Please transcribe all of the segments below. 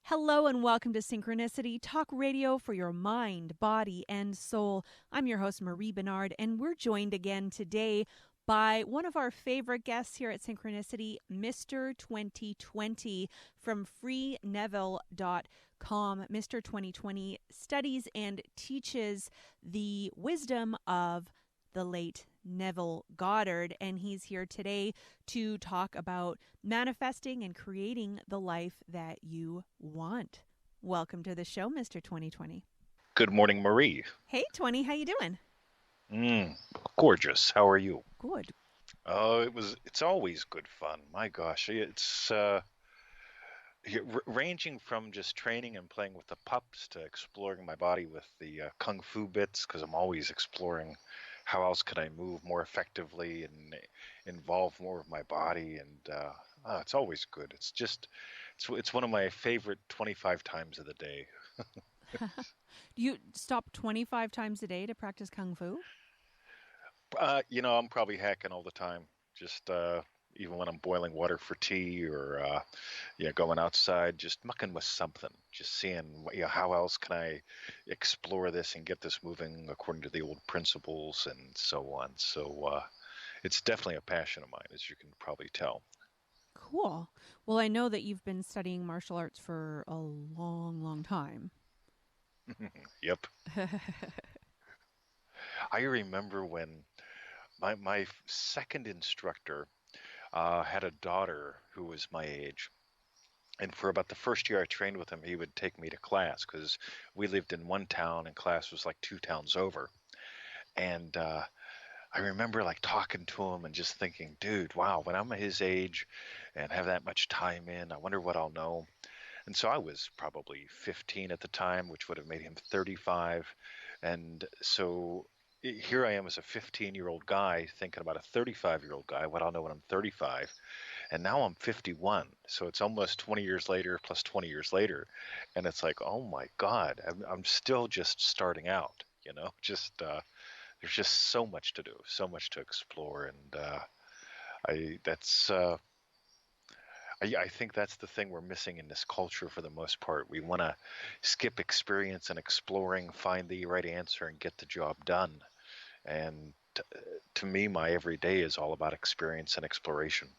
Hello and welcome to Synchronicity, talk radio for your mind, body, and soul. I'm your host, Marie Benard, and we're joined again today by one of our favorite guests here at Synchronicity, Mr. 2020 from freeneville.com. Mr. 2020 studies and teaches the wisdom of the late Neville Goddard, and he's here today to talk about manifesting and creating the life that you want. Welcome to the show, Mr. 2020. Good morning, Marie. Hey, 20, how you doing? Gorgeous. How are you? Good. Oh, it's always good fun. My gosh, it's ranging from just training and playing with the pups to exploring my body with the kung fu bits, because I'm always exploring how else could I move more effectively and involve more of my body, and it's always good. It's one of my favorite 25 times of the day. You stop 25 times a day to practice kung fu? I'm probably hacking all the time. Just even when I'm boiling water for tea or going outside, just mucking with something, just seeing how else can I explore this and get this moving according to the old principles and so on. So it's definitely a passion of mine, as you can probably tell. Cool. Well, I know that you've been studying martial arts for a long, long time. Yep. I remember when my second instructor had a daughter who was my age. And for about the first year I trained with him, he would take me to class because we lived in one town and class was like two towns over. And I remember like talking to him and just thinking, dude, wow, when I'm his age and have that much time in, I wonder what I'll know. And so I was probably 15 at the time, which would have made him 35. And so here I am as a 15-year-old guy thinking about a 35-year-old guy, what I'll know when I'm 35. And now I'm 51. So it's almost 20 years later plus 20 years later. And it's like, oh my God, I'm still just starting out, just there's just so much to do, so much to explore. And I think that's the thing we're missing in this culture for the most part. We want to skip experience and exploring, find the right answer, and get the job done. And to me, my everyday is all about experience and exploration.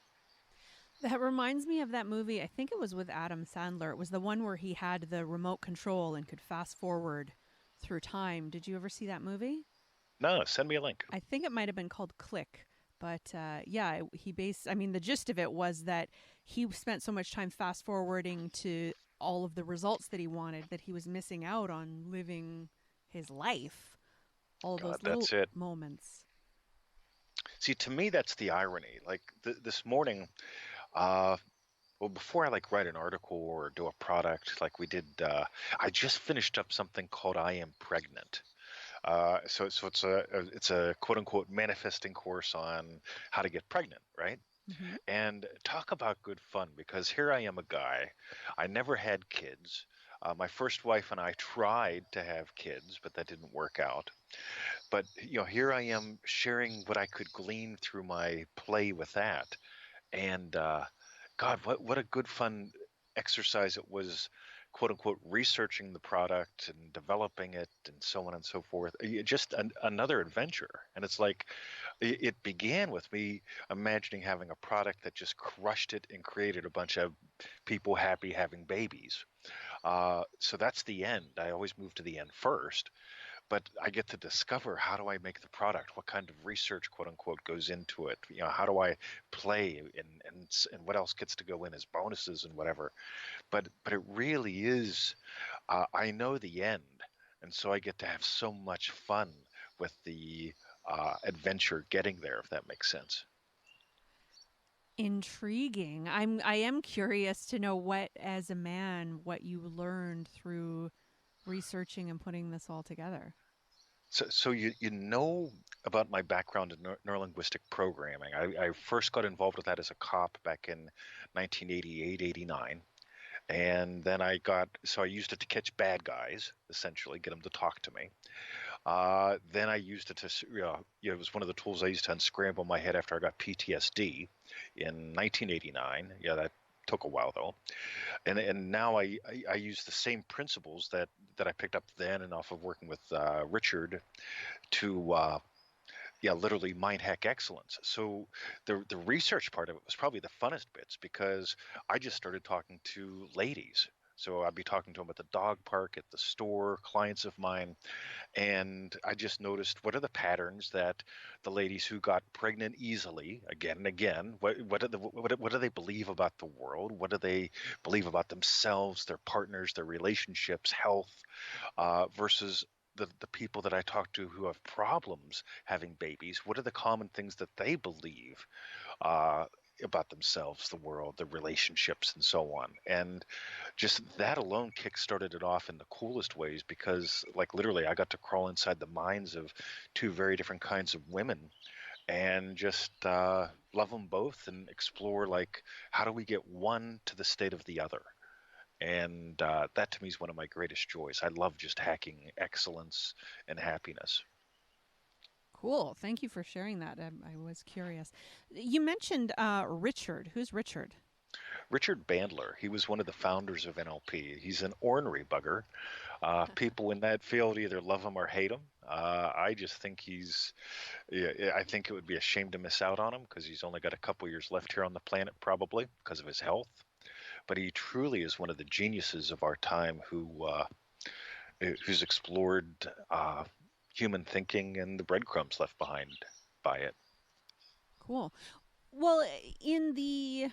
That reminds me of that movie. I think it was with Adam Sandler. It was the one where he had the remote control and could fast forward through time. Did you ever see that movie? No, send me a link. I think it might have been called Click. But the gist of it was that he spent so much time fast forwarding to all of the results that he wanted that he was missing out on living his life. All of God, those little that's it. moments. See, to me, that's the irony. Like this morning, before I like write an article or do a product, like we did, I just finished up something called "I Am Pregnant." So it's a quote unquote manifesting course on how to get pregnant, right? Mm-hmm. And talk about good fun, because here I am, a guy, I never had kids. My first wife and I tried to have kids, but that didn't work out. But here I am sharing what I could glean through my play with that, and God, what a good fun exercise it was, quote unquote, researching the product and developing it and so on and so forth. Just another adventure. And it's like it began with me imagining having a product that just crushed it and created a bunch of people happy having babies. So that's the end. I always move to the end first. But I get to discover, how do I make the product? What kind of research, quote unquote, goes into it? How do I play, and what else gets to go in as bonuses and whatever? But it really is. I know the end, and so I get to have so much fun with the adventure getting there, if that makes sense. Intriguing. I am curious to know what you learned through researching and putting this all together. So you know about my background in neurolinguistic programming. I first got involved with that as a cop back in 1988, 89. And then I used it to catch bad guys, essentially, get them to talk to me. Then I used it to, it was one of the tools I used to unscramble my head after I got PTSD in 1989. Yeah, that Took a while though, and now I use the same principles that I picked up then and off of working with Richard to literally mind hack excellence. So the research part of it was probably the funnest bits because I just started talking to ladies. So I'd be talking to them at the dog park, at the store, clients of mine, and I just noticed what are the patterns that the ladies who got pregnant easily again and again, what do they believe about the world? What do they believe about themselves, their partners, their relationships, health, versus the people that I talk to who have problems having babies? What are the common things that they believe uh, about themselves, the world, the relationships, and so on? And just that alone kick-started it off in the coolest ways because, like, literally, I got to crawl inside the minds of two very different kinds of women and just love them both and explore, like, how do we get one to the state of the other? And that to me is one of my greatest joys. I love just hacking excellence and happiness. Cool. Thank you for sharing that. I was curious. You mentioned Richard. Who's Richard? Richard Bandler, he was one of the founders of NLP. He's an ornery bugger. People in that field either love him or hate him. I just think I think it would be a shame to miss out on him because he's only got a couple years left here on the planet, probably because of his health. But he truly is one of the geniuses of our time who's explored human thinking and the breadcrumbs left behind by it. Cool. Well, in the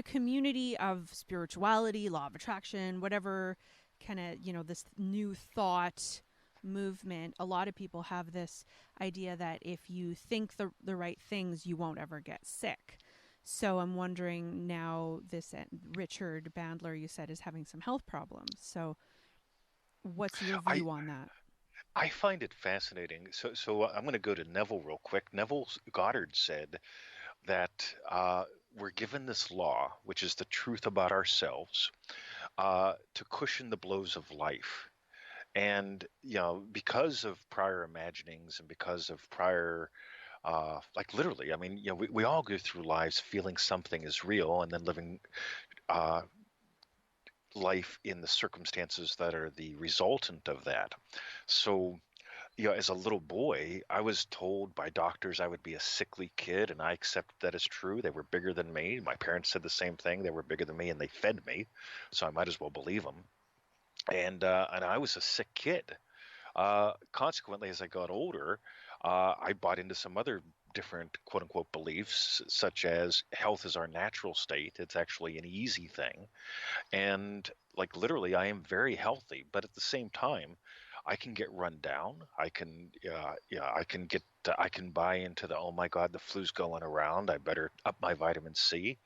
community of spirituality, law of attraction, whatever kind of, this new thought movement, a lot of people have this idea that if you think the right things, you won't ever get sick. So I'm wondering now, this Richard Bandler, you said, is having some health problems. So what's your I view on that? I find it fascinating. So I'm going to go to Neville real quick. Neville Goddard said that we're given this law, which is the truth about ourselves, to cushion the blows of life. And because of prior imaginings and because of prior like literally, I mean, we all go through lives feeling something is real and then living uh, life in the circumstances that are the resultant of that. So, as a little boy, I was told by doctors I would be a sickly kid, and I accepted that as true. They were bigger than me. My parents said the same thing. They were bigger than me, and they fed me, so I might as well believe them. And I was a sick kid. Consequently, as I got older, I bought into some other different quote unquote beliefs, such as health is our natural state. It's actually an easy thing. And like literally, I am very healthy, but at the same time, I can get run down. I can buy into the, oh my God, the flu's going around. I better up my vitamin C.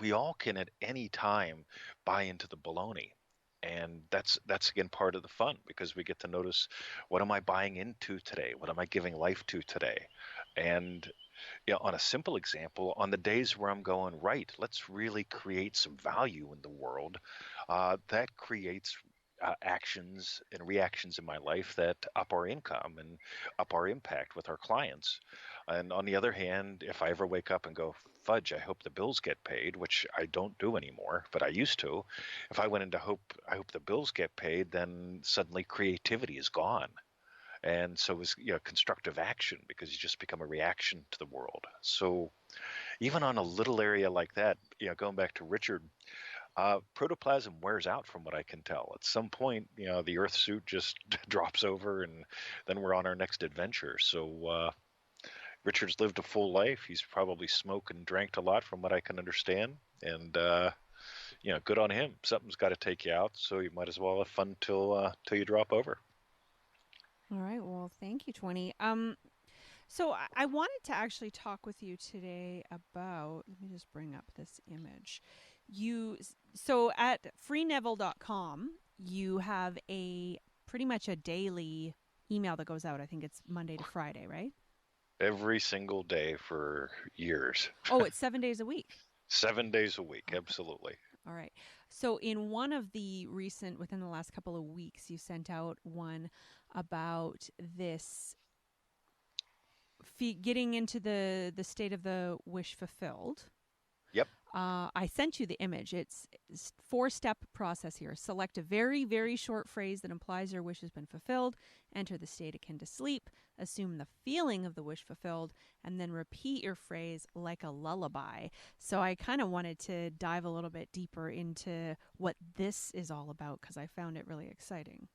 We all can at any time buy into the baloney. And that's again part of the fun because we get to notice what am I buying into today? What am I giving life to today? And on a simple example, on the days where I'm going, right, let's really create some value in the world, that creates actions and reactions in my life that up our income and up our impact with our clients. And on the other hand, if I ever wake up and go, fudge, I hope the bills get paid, which I don't do anymore, but I used to. If I went into I hope the bills get paid, then suddenly creativity is gone. And so is constructive action because you just become a reaction to the world. So even on a little area like that, going back to Richard, protoplasm wears out from what I can tell. At some point, the Earth suit just drops over, and then we're on our next adventure. So Richard's lived a full life. He's probably smoked and drank a lot, from what I can understand. And good on him. Something's got to take you out, so you might as well have fun till you drop over. All right. Well, thank you, 20. So I wanted to actually talk with you today about, let me just bring up this image. So at freeneville.com, you have pretty much a daily email that goes out. I think it's Monday to Friday, right? Every single day for years. Oh, it's 7 days a week. 7 days a week, absolutely. All right. So in one of the within the last couple of weeks, you sent out one about this getting into the state of the wish fulfilled. Yep. I sent you the image. It's 4-step process here. Select a very, very short phrase that implies your wish has been fulfilled. Enter the state akin to sleep. Assume the feeling of the wish fulfilled, and then repeat your phrase like a lullaby. So I kind of wanted to dive a little bit deeper into what this is all about because I found it really exciting.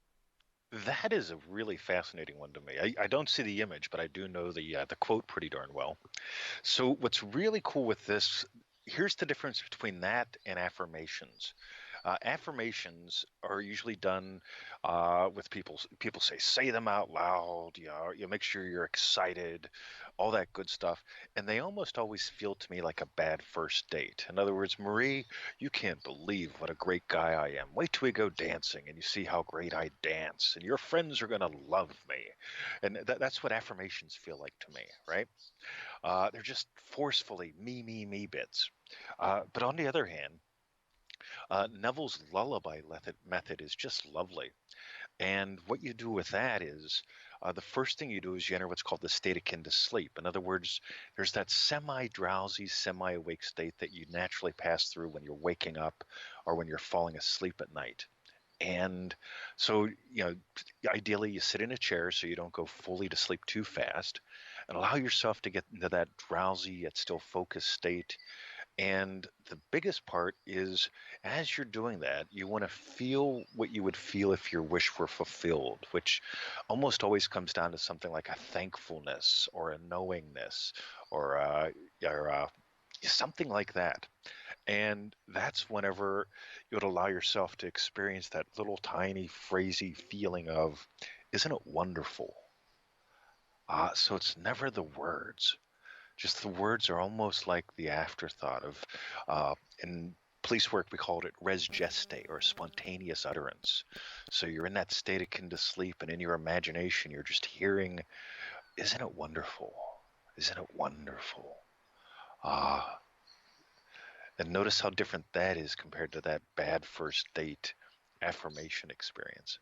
That is a really fascinating one to me. I don't see the image, but I do know the quote pretty darn well. So what's really cool with this, here's the difference between that and affirmations. Affirmations are usually done with people. People say them out loud. You make sure you're excited, all that good stuff. And they almost always feel to me like a bad first date. In other words, Marie, you can't believe what a great guy I am. Wait till we go dancing and you see how great I dance, and your friends are gonna love me. And that's what affirmations feel like to me, right? They're just forcefully me bits. But on the other hand, Neville's lullaby method is just lovely. And what you do with that is the first thing you do is you enter what's called the state akin to sleep. In other words, there's that semi-drowsy, semi-awake state that you naturally pass through when you're waking up or when you're falling asleep at night. And so, ideally you sit in a chair so you don't go fully to sleep too fast, and allow yourself to get into that drowsy yet still focused state. And the biggest part is, as you're doing that, you want to feel what you would feel if your wish were fulfilled, which almost always comes down to something like a thankfulness or a knowingness or something like that. And that's whenever you would allow yourself to experience that little tiny phrasy feeling of, isn't it wonderful? So it's never the words. Just the words are almost like the afterthought of, in police work, we called it res geste, or spontaneous utterance. So you're in that state akin to sleep, and in your imagination, you're just hearing, isn't it wonderful? Isn't it wonderful? Ah. And notice how different that is compared to that bad first date affirmation experience.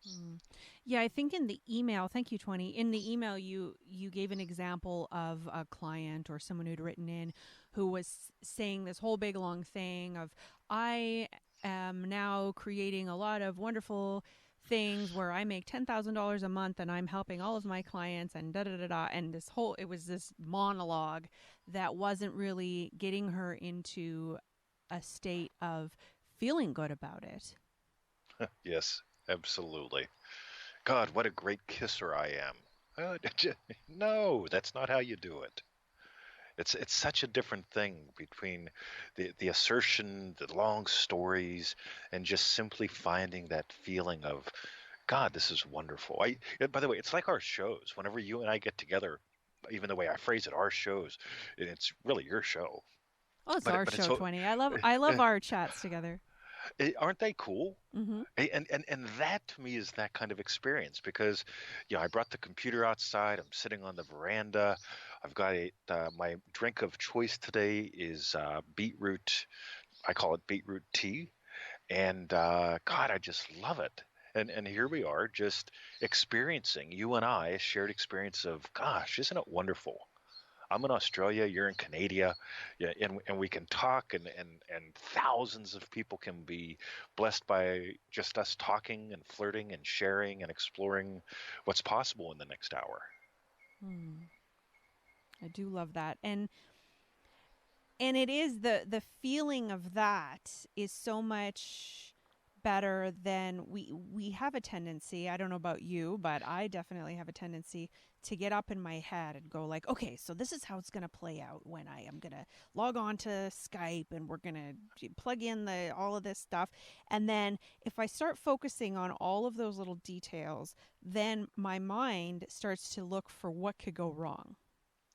Mm. Yeah, I think in the email, thank you, 20. In the email, you gave an example of a client or someone who'd written in who was saying this whole big long thing of, I am now creating a lot of wonderful things where I make $10,000 a month and I'm helping all of my clients and da da da da. And it was this monologue that wasn't really getting her into a state of feeling good about it. Yes, absolutely. God, what a great kisser I am. No, that's not how you do it. It's such a different thing between the assertion, the long stories, and just simply finding that feeling of, God, this is wonderful. By the way, it's like our shows. Whenever you and I get together, even the way I phrase it, our shows, it's really your show. Oh, it's But our but it's show, so 20. I love our chats together. aren't they cool? Mm-hmm. And that to me is that kind of experience because, I brought the computer outside. I'm sitting on the veranda. I've got my drink of choice today is beetroot. I call it beetroot tea, and God, I just love it. And here we are, just experiencing, you and I, a shared experience of, gosh, isn't it wonderful? I'm in Australia, you're in Canada, yeah, and we can talk, and thousands of people can be blessed by just us talking and flirting and sharing and exploring what's possible in the next hour. Hmm. I do love that. And it is the feeling of that is so much better than we have a tendency, I don't know about you, but I definitely have a tendency to get up in my head and go like, okay, so this is how it's going to play out when I am going to log on to Skype and we're going to plug in the all of this stuff. And then if I start focusing on all of those little details, then my mind starts to look for what could go wrong.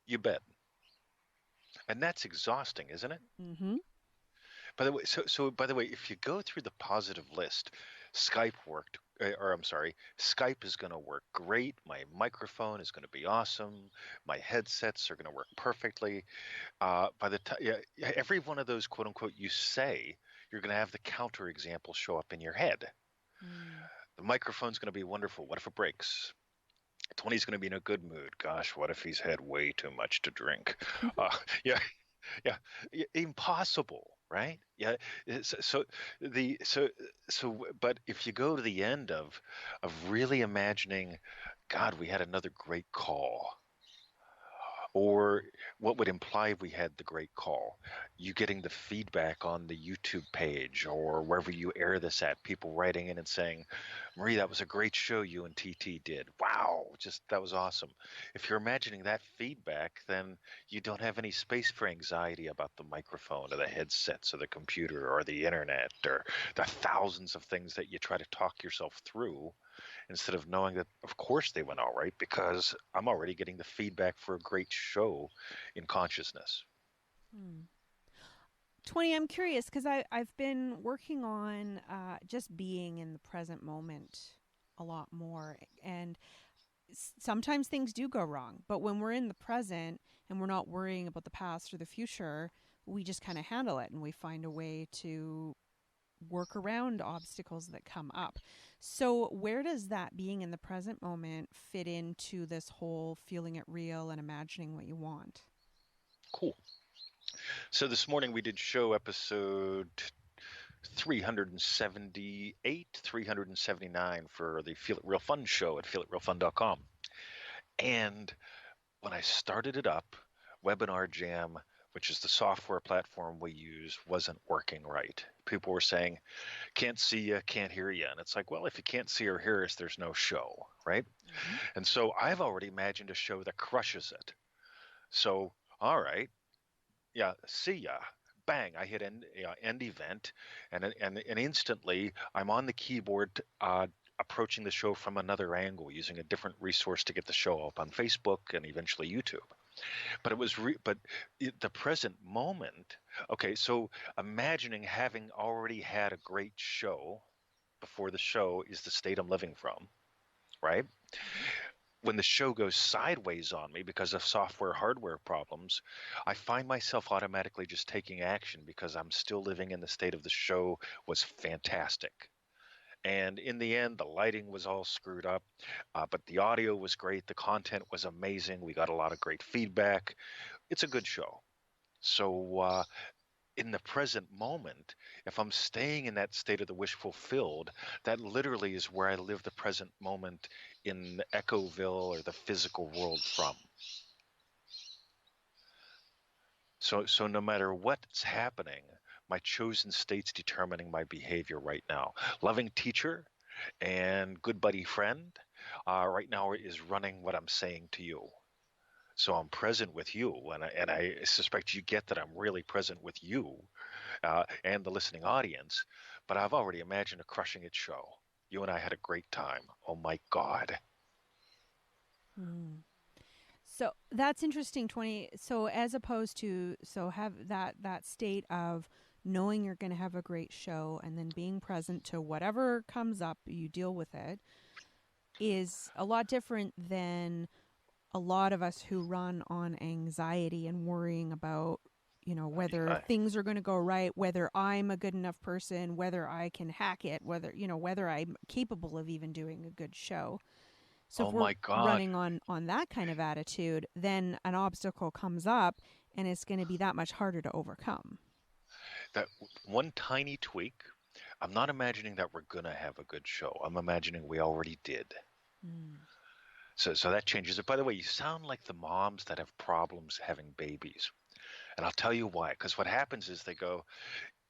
You bet. And that's exhausting, isn't it? Mhm. By the way, so by the way, if you go through the positive list, Skype worked, or I'm sorry, Skype is going to work great. My microphone is going to be awesome. My headsets are going to work perfectly. By the time, yeah, every one of those quote unquote you say, you're going to have the counter example show up in your head. Mm. The microphone's going to be wonderful. What if it breaks? Tony's going to be in a good mood. Gosh, what if he's had way too much to drink? Uh, yeah, Yeah, impossible, right? Yeah. So the but if you go to the end of really imagining, God, we had another great call, or what would imply if we had the great call, you getting the feedback on the YouTube page or wherever you air this at, people writing in and saying, Marie, that was a great show you and TT did. Wow, just that was awesome. If you're imagining that feedback, then you don't have any space for anxiety about the microphone or the headsets or the computer or the internet or the thousands of things that you try to talk yourself through, instead of knowing that of course they went all right because I'm already getting the feedback for a great show in consciousness. Hmm. 20, I'm curious because I've been working on just being in the present moment a lot more. And sometimes things do go wrong. But when we're in the present and we're not worrying about the past or the future, we just kind of handle it and we find a way to work around obstacles that come up. So, where does that being in the present moment fit into this whole feeling it real and imagining what you want? Cool. So this morning we did show episode 378, 379 for the Feel It Real Fun show at feelitrealfun.com. And when I started it up, Webinar Jam, which is the software platform we use, wasn't working right. People were saying, can't see you, can't hear you. And it's like, well, if you can't see or hear us, there's no show, right? Mm-hmm. And so I've already imagined a show that crushes it. So, all right, yeah, see ya. Bang! I hit end event, and instantly I'm on the keyboard, approaching the show from another angle, using a different resource to get the show up on Facebook and eventually YouTube. But the present moment. Okay, so imagining having already had a great show before the show is the state I'm living from, right? Mm-hmm. When the show goes sideways on me because of software hardware problems, I find myself automatically just taking action because I'm still living in the state of the show was fantastic. And in the end, the lighting was all screwed up, but the audio was great. The content was amazing. We got a lot of great feedback. It's a good show. So in the present moment, if I'm staying in that state of the wish fulfilled, that literally is where I live the present moment in Echoville or the physical world from. So no matter what's happening, my chosen state's determining my behavior right now. Loving teacher and good buddy friend right now is running what I'm saying to you. So I'm present with you, and I suspect you get that I'm really present with you and the listening audience. But I've already imagined a crushing it show. You and I had a great time. Oh my God. Mm. So that's interesting, 20. So as opposed to, so have that state of knowing you're going to have a great show and then being present to whatever comes up, you deal with it, is a lot different than a lot of us who run on anxiety and worrying about, whether I, things are going to go right, whether I'm a good enough person, whether I can hack it, whether I'm capable of even doing a good show. So if oh we're my God. running on that kind of attitude, then an obstacle comes up and it's going to be that much harder to overcome. That one tiny tweak. I'm not imagining that we're going to have a good show. I'm imagining we already did. Mm. So that changes it. By the way, you sound like the moms that have problems having babies. And I'll tell you why. Because what happens is they go,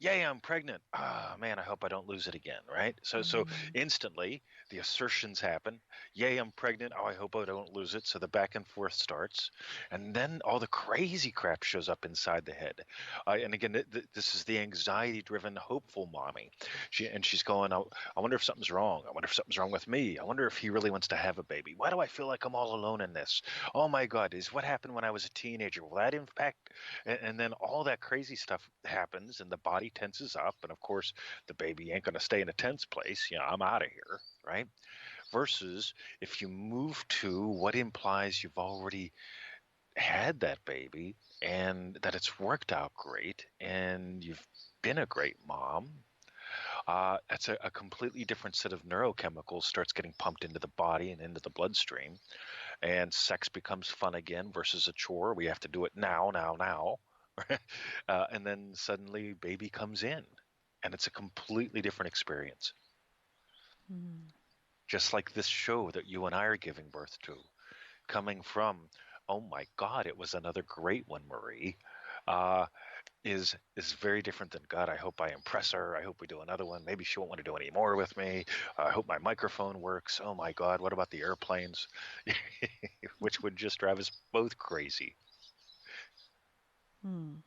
yay, I'm pregnant. Ah, man, I hope I don't lose it again, right? So Mm. instantly the assertions happen. Yay, I'm pregnant. Oh, I hope I don't lose it. So the back and forth starts. And then all the crazy crap shows up inside the head. And again, this is the anxiety-driven, hopeful mommy. She's going, I wonder if something's wrong. I wonder if something's wrong with me. I wonder if he really wants to have a baby. Why do I feel like I'm all alone in this? Oh my God, is what happened when I was a teenager? Will that impact? And then all that crazy stuff happens and the body tenses up. And of course, the baby ain't going to stay in a tense place. I'm out of here, right? Versus if you move to what implies you've already had that baby and that it's worked out great and you've been a great mom, that's a completely different set of neurochemicals starts getting pumped into the body and into the bloodstream. And sex becomes fun again versus a chore. We have to do it now, now, now, And then suddenly baby comes in, and it's a completely different experience. Mm. Just like this show that you and I are giving birth to, coming from, oh my God, it was another great one, Marie. Uh, is very different than, God, I hope I impress her. I hope we do another one. Maybe she won't want to do any more with me. I hope my microphone works. Oh my God, what about the airplanes? Which would just drive us both crazy. Mm.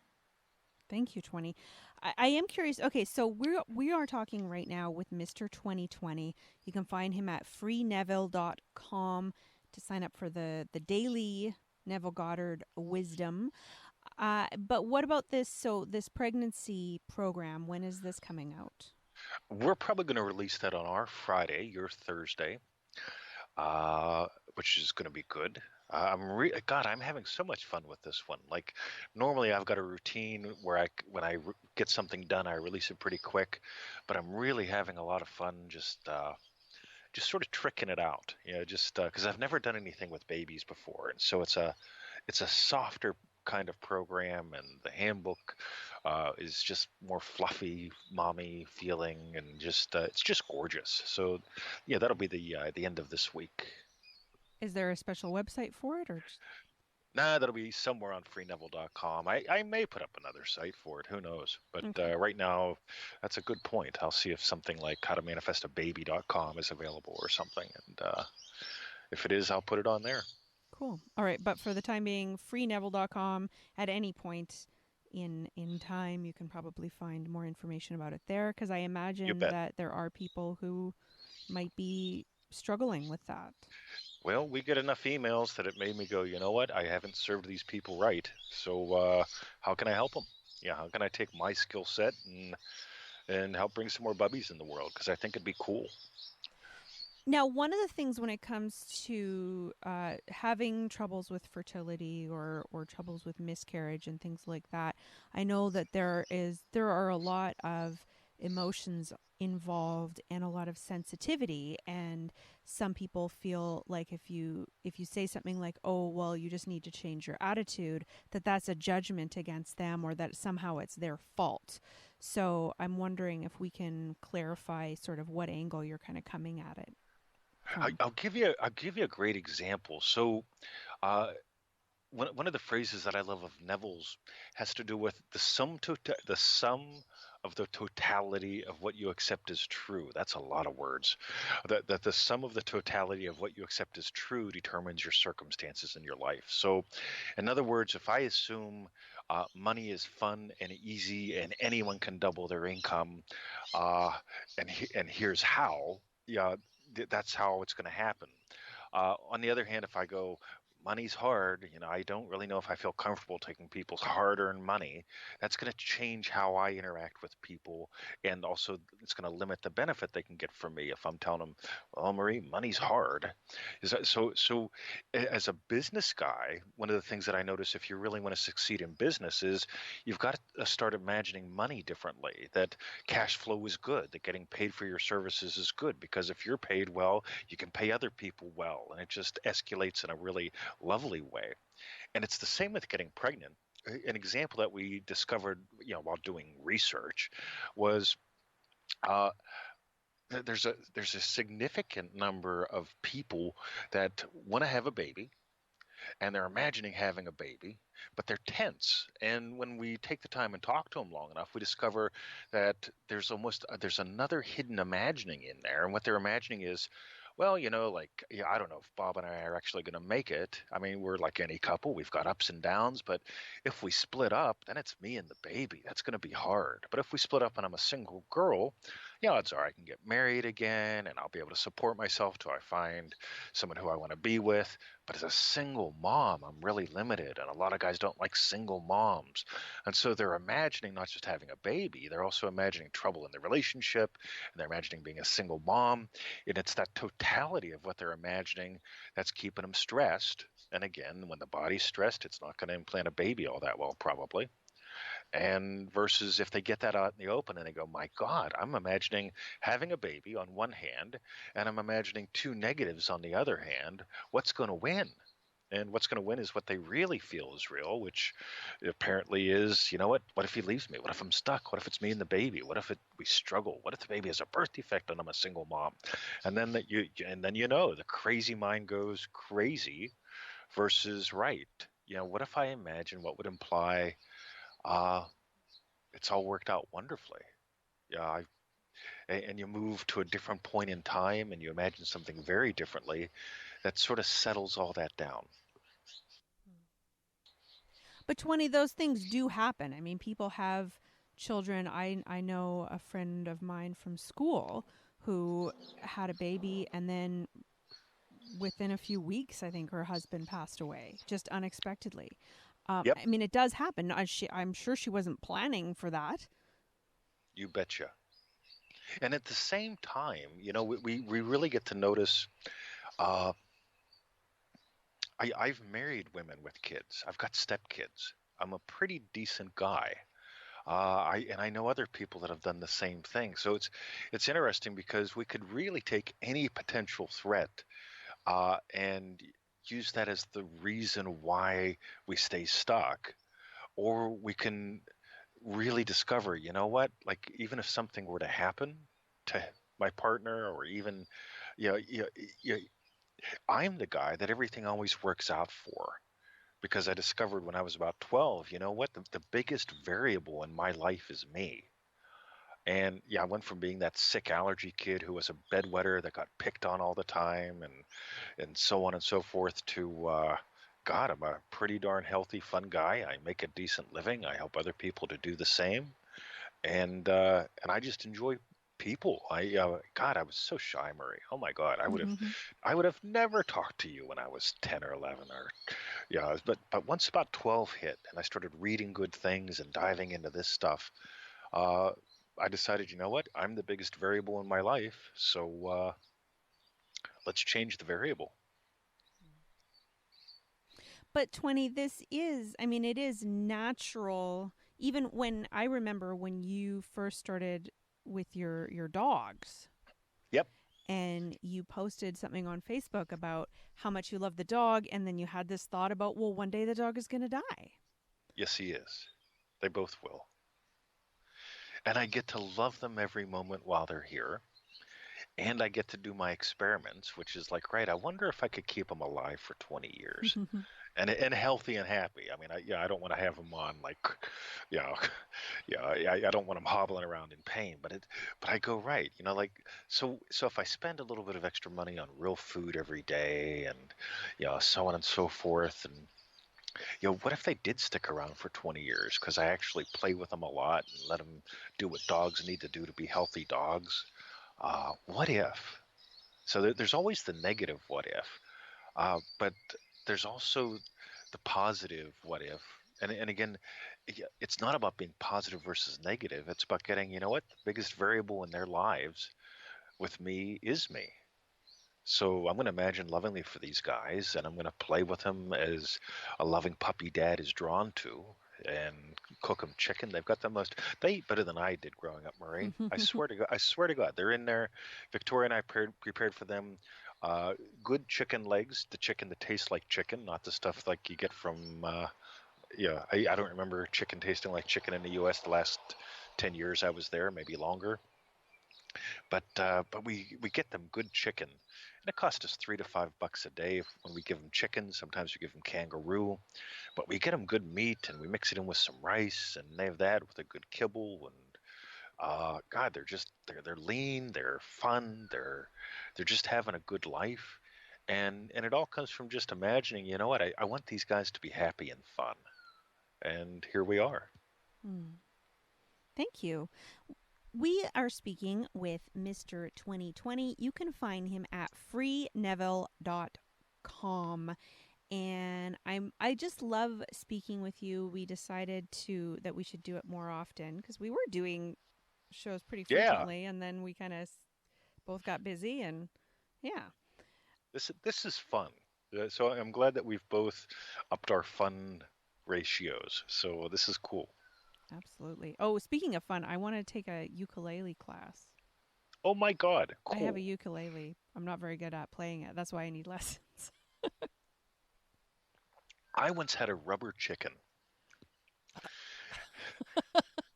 Thank you, 20. I am curious. Okay, so we are talking right now with Mr. 2020. You can find him at freeneville.com to sign up for the daily Neville Goddard wisdom. But what about this? So this pregnancy program, when is this coming out? We're probably going to release that on our Friday, your Thursday, uh, which is going to be good. God, I'm having so much fun with this one. Like, normally I've got a routine where when get something done, I release it pretty quick, but I'm really having a lot of fun just sort of tricking it out, just because I've never done anything with babies before, and so it's a softer kind of program, and the handbook is just more fluffy, mommy feeling, and just it's just gorgeous. So, yeah, that'll be the end of this week. Is there a special website for it, or Nah, that'll be somewhere on freeneville.com. I may put up another site for it. Who knows? But okay? right now, that's a good point. I'll see if something like howtomanifestababy.com is available or something. And if it is, I'll put it on there. Cool. All right, but for the time being, freeneville.com. At any point in time, you can probably find more information about it there, because I You imagine bet. that there are people who might be struggling with that. Well, we get enough emails that it made me go, you know what? I haven't served these people right. So how can I help them? Yeah, how can I take my skill set and help bring some more bubbies in the world? Because I think it'd be cool. Now, one of the things when it comes to having troubles with fertility or troubles with miscarriage and things like that, I know that there are a lot of emotions involved and a lot of sensitivity, and some people feel like if you say something like, "Oh, well, you just need to change your attitude," that's a judgment against them, or that somehow it's their fault. So I'm wondering if we can clarify sort of what angle you're kind of coming at it from. I'll give you a great example. So uh, one of the phrases that I love of Neville's has to do with the sum of the totality of what you accept as true. That's a lot of words. That the sum of the totality of what you accept as true determines your circumstances in your life. So, in other words, if I assume money is fun and easy and anyone can double their income, uh, and here's how, yeah, that's how it's going to happen. On the other hand, if I go, money's hard, I don't really know if I feel comfortable taking people's hard-earned money, that's going to change how I interact with people, and also it's going to limit the benefit they can get from me if I'm telling them, well, Marie, money's hard. As a business guy, one of the things that I notice if you really want to succeed in business is you've got to start imagining money differently, that cash flow is good, that getting paid for your services is good, because if you're paid well, you can pay other people well, and it just escalates in a really lovely way. And it's the same with getting pregnant. An example that we discovered, while doing research, was uh, there's a significant number of people that want to have a baby, and they're imagining having a baby, but they're tense. And when we take the time and talk to them long enough, we discover that there's another hidden imagining in there. And what they're imagining is, well, like, yeah, I don't know if Bob and I are actually going to make it. I mean, we're like any couple, we've got ups and downs, but if we split up, then it's me and the baby. That's going to be hard. But if we split up and I'm a single girl, odds are I can get married again, and I'll be able to support myself till I find someone who I want to be with. But as a single mom, I'm really limited, and a lot of guys don't like single moms. And so they're imagining not just having a baby, they're also imagining trouble in the relationship, and they're imagining being a single mom. And it's that totality of what they're imagining that's keeping them stressed. And again, when the body's stressed, it's not going to implant a baby all that well, probably. And versus if they get that out in the open and they go, my God, I'm imagining having a baby on one hand, and I'm imagining two negatives on the other hand. What's going to win? And what's going to win is what they really feel is real, which apparently is, what if he leaves me? What if I'm stuck? What if it's me and the baby? What if we struggle? What if the baby has a birth defect and I'm a single mom? And then the crazy mind goes crazy versus right. What if I imagine what would imply uh, it's all worked out wonderfully? Yeah, and you move to a different point in time and you imagine something very differently that sort of settles all that down. But 20, those things do happen. I mean, people have children. I know a friend of mine from school who had a baby, and then within a few weeks, I think her husband passed away just unexpectedly. Yep, I mean, it does happen. I'm sure she wasn't planning for that. you betcha. And at the same time, we really get to notice. Uh, I've married women with kids. I've got stepkids. I'm a pretty decent guy. I know other people that have done the same thing. So it's interesting because we could really take any potential threat and use that as the reason why we stay stuck, or we can really discover, like even if something were to happen to my partner, or even, you know, you, you, I'm the guy that everything always works out for. Because I discovered when I was about 12, the biggest variable in my life is me. And yeah, I went from being that sick allergy kid who was a bedwetter that got picked on all the time and so on and so forth to God, I'm a pretty darn healthy, fun guy. I make a decent living. I help other people to do the same. And I just enjoy people. God, I was so shy, Marie. Oh my God, I would have never talked to you when I was 10 or 11 or yeah, but once about 12 hit and I started reading good things and diving into this stuff, uh, I decided, I'm the biggest variable in my life, so let's change the variable. But 20, I mean, it is natural. Even when I remember when you first started with your dogs, Yep. and you posted something on Facebook about how much you love the dog, and then you had this thought about, well, one day the dog is going to die. Yes, he is. They both will. And I get to love them every moment while they're here. And I get to do my experiments, which is like, right, I wonder if I could keep them alive for 20 years. And healthy and happy. I mean, I don't want to have them on like, you know, I don't want them hobbling around in pain. But I go right, like so if I spend a little bit of extra money on real food every day, and so on and so forth, and what if they did stick around for 20 years? Because I actually play with them a lot and let them do what dogs need to do to be healthy dogs. What if? So there's always the negative what if. But there's also the positive what if. And again, it's not about being positive versus negative. It's about getting, the biggest variable in their lives with me is me. So I'm going to imagine lovingly for these guys, and I'm going to play with them as a loving puppy dad is drawn to, and cook them chicken. They've got the most. They eat better than I did growing up, Marie. I swear to God. I swear to God. They're in there. Victoria and I prepared for them good chicken legs, the chicken that tastes like chicken, not the stuff like you get from. I don't remember chicken tasting like chicken in the U.S. the last 10 years I was there, maybe longer. But we get them good chicken, and it costs us $3 to $5 a day when we give them chicken. Sometimes we give them kangaroo, but we get them good meat, and we mix it in with some rice, and they have that with a good kibble. And God, they're lean, they're fun, they're just having a good life, and it all comes from just imagining. You know what? I want these guys to be happy and fun, and here we are. Thank you. We are speaking with Mr. 2020. You can find him at freeneville.com. And I just love speaking with you. We decided that we should do it more often because we were doing shows pretty Yeah, frequently, and then we kind of both got busy, and yeah. this is fun. So I'm glad that we've both upped our fun ratios. So this is cool. Absolutely. Oh, speaking of fun, I want to take a ukulele class. Oh my God, I have a cool. ukulele. I'm not very good at playing it. That's why I need lessons. I once had a rubber chicken.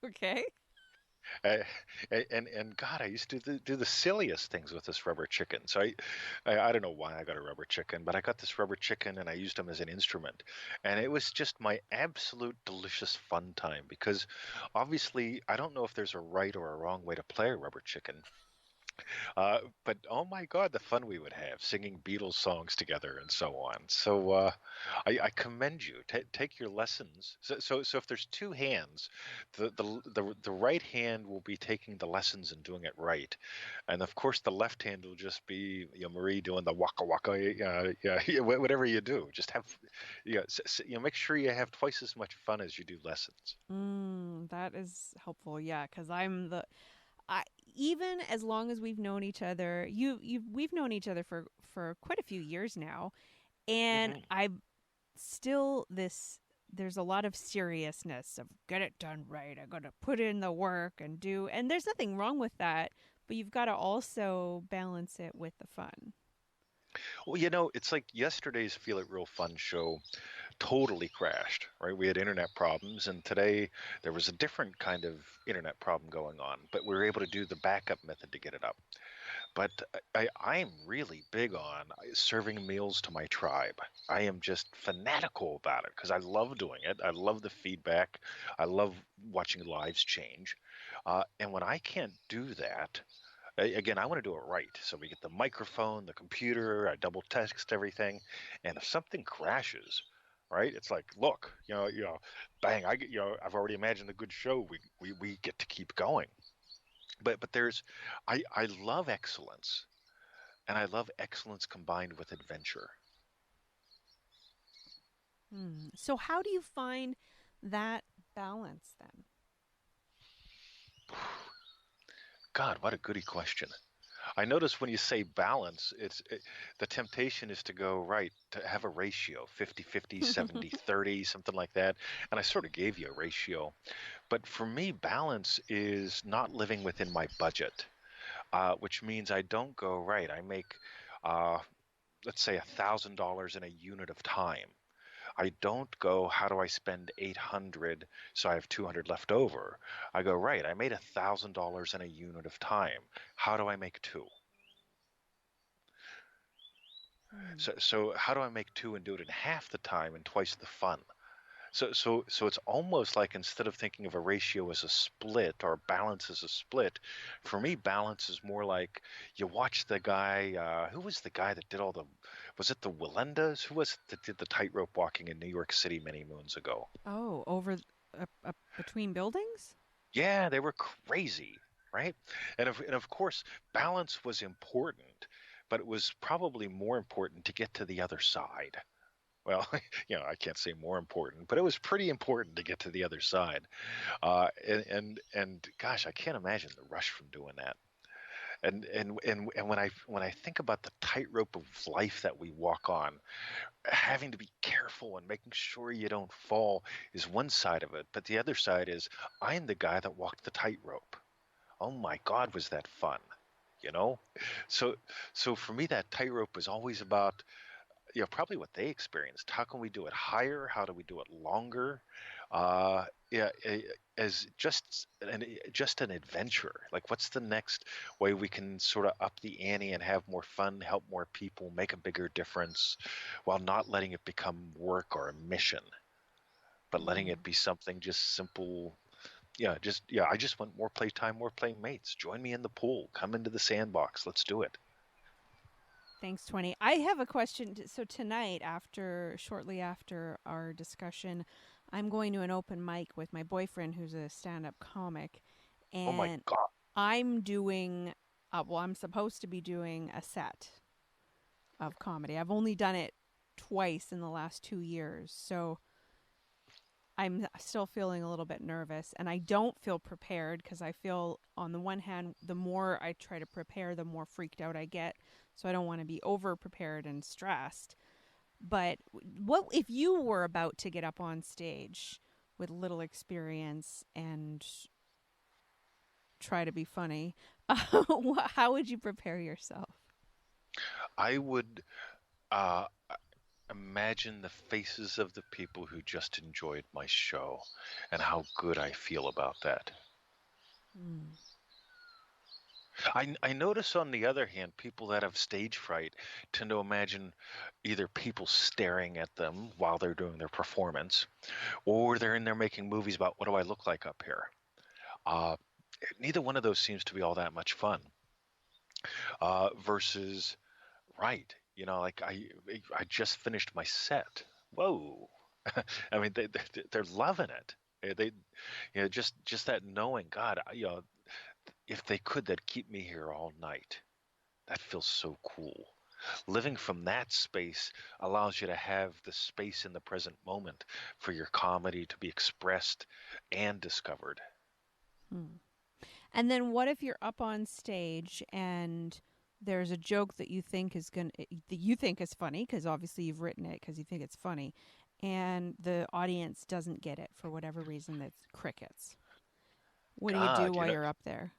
Okay. Uh, and God, I used to do the silliest things with this rubber chicken. So I don't know why I got a rubber chicken, but I got this rubber chicken and I used them as an instrument, and it was just my absolute delicious fun time because obviously I don't know if there's a right or a wrong way to play a rubber chicken. But oh my God, the fun we would have singing Beatles songs together and so on. So I commend you. Take your lessons. So if there's two hands, the right hand will be taking the lessons and doing it right, and of course the left hand will just be Marie doing the waka waka. Yeah, whatever you do, just have make sure you have twice as much fun as you do lessons. That is helpful. Yeah, because I even as long as we've known each other, we've known each other for quite a few years now, and Hmm. I still this there's a lot of seriousness of get it done right. I got to put in the work and do, and there's nothing wrong with that, but you've got to also balance it with the fun. Well, it's like yesterday's Feel It Real Fun show totally crashed, right? We had internet problems, and today there was a different kind of internet problem going on, but we were able to do the backup method to get it up. But I'm really big on serving meals to my tribe. I am just fanatical about it because I love doing it. I love the feedback. I love watching lives change. And when I can't do that, again, I want to do it right. So we get the microphone, the computer, I double text everything, and if something crashes, right, it's like, look, bang, I've already imagined a good show. We get to keep going. But there's, I love excellence, and I love excellence combined with adventure. So how do you find that balance then? God, what a goody question. I notice when you say balance, the temptation is to go right, to have a ratio 50-50, 70-30, something like that. And I sort of gave you a ratio. But for me, balance is not living within my budget, which means I don't go right. I make, uh, let's say, $1,000 in a unit of time. I don't go, how do I spend 800 so I have 200 left over? I go, right, I made $1,000 in a unit of time. How do I make two? Hmm. So how do I make two and do it in half the time and twice the fun? So it's almost like instead of thinking of a ratio as a split or balance as a split, for me balance is more like you watch the guy. Who was the guy that did all the? Was it the Willendas? Who was it that did the tightrope walking in New York City many moons ago? Oh, between buildings? Yeah, they were crazy, right? And of course, balance was important, but it was probably more important to get to the other side. Well, I can't say more important, but it was pretty important to get to the other side. And gosh, I can't imagine the rush from doing that. And when I think about the tightrope of life that we walk on, having to be careful and making sure you don't fall is one side of it, but the other side is I'm the guy that walked the tightrope. Oh my God, was that fun? You know, so so for me, that tightrope is always about probably what they experienced. How can we do it higher? How do we do it longer? Yeah, as just an adventure. Like, what's the next way we can sort of up the ante and have more fun, help more people, make a bigger difference, while not letting it become work or a mission, but letting it Mm. be something just simple. Yeah. I just want more playtime, more playmates. Join me in the pool. Come into the sandbox. Let's do it. Thanks, 20. I have a question. So tonight, shortly after our discussion, I'm going to an open mic with my boyfriend, who's a stand-up comic, Oh my and God. I'm doing. I'm supposed to be doing a set of comedy. I've only done it twice in the last 2 years, so I'm still feeling a little bit nervous, and I don't feel prepared because I feel, on the one hand, the more I try to prepare, the more freaked out I get. So I don't want to be over prepared and stressed. But what if you were about to get up on stage with little experience and try to be funny? How would you prepare yourself? I would. Uh, imagine the faces of the people who just enjoyed my show and how good I feel about that. Mm. I notice, on the other hand, people that have stage fright tend to imagine either people staring at them while they're doing their performance, or they're in there making movies about what do I look like up here. Uh, Neither one of those seems to be all that much fun. Versus, right, like I just finished my set. Whoa. I mean, they're loving it. They, just that knowing, God, if they could, they'd keep me here all night. That feels so cool. Living from that space allows you to have the space in the present moment for your comedy to be expressed and discovered. Hmm. And then what if you're up on stage and there's a joke that you think is funny, because obviously you've written it because you think it's funny, and the audience doesn't get it for whatever reason? That's crickets. What do you do God, while you're up there?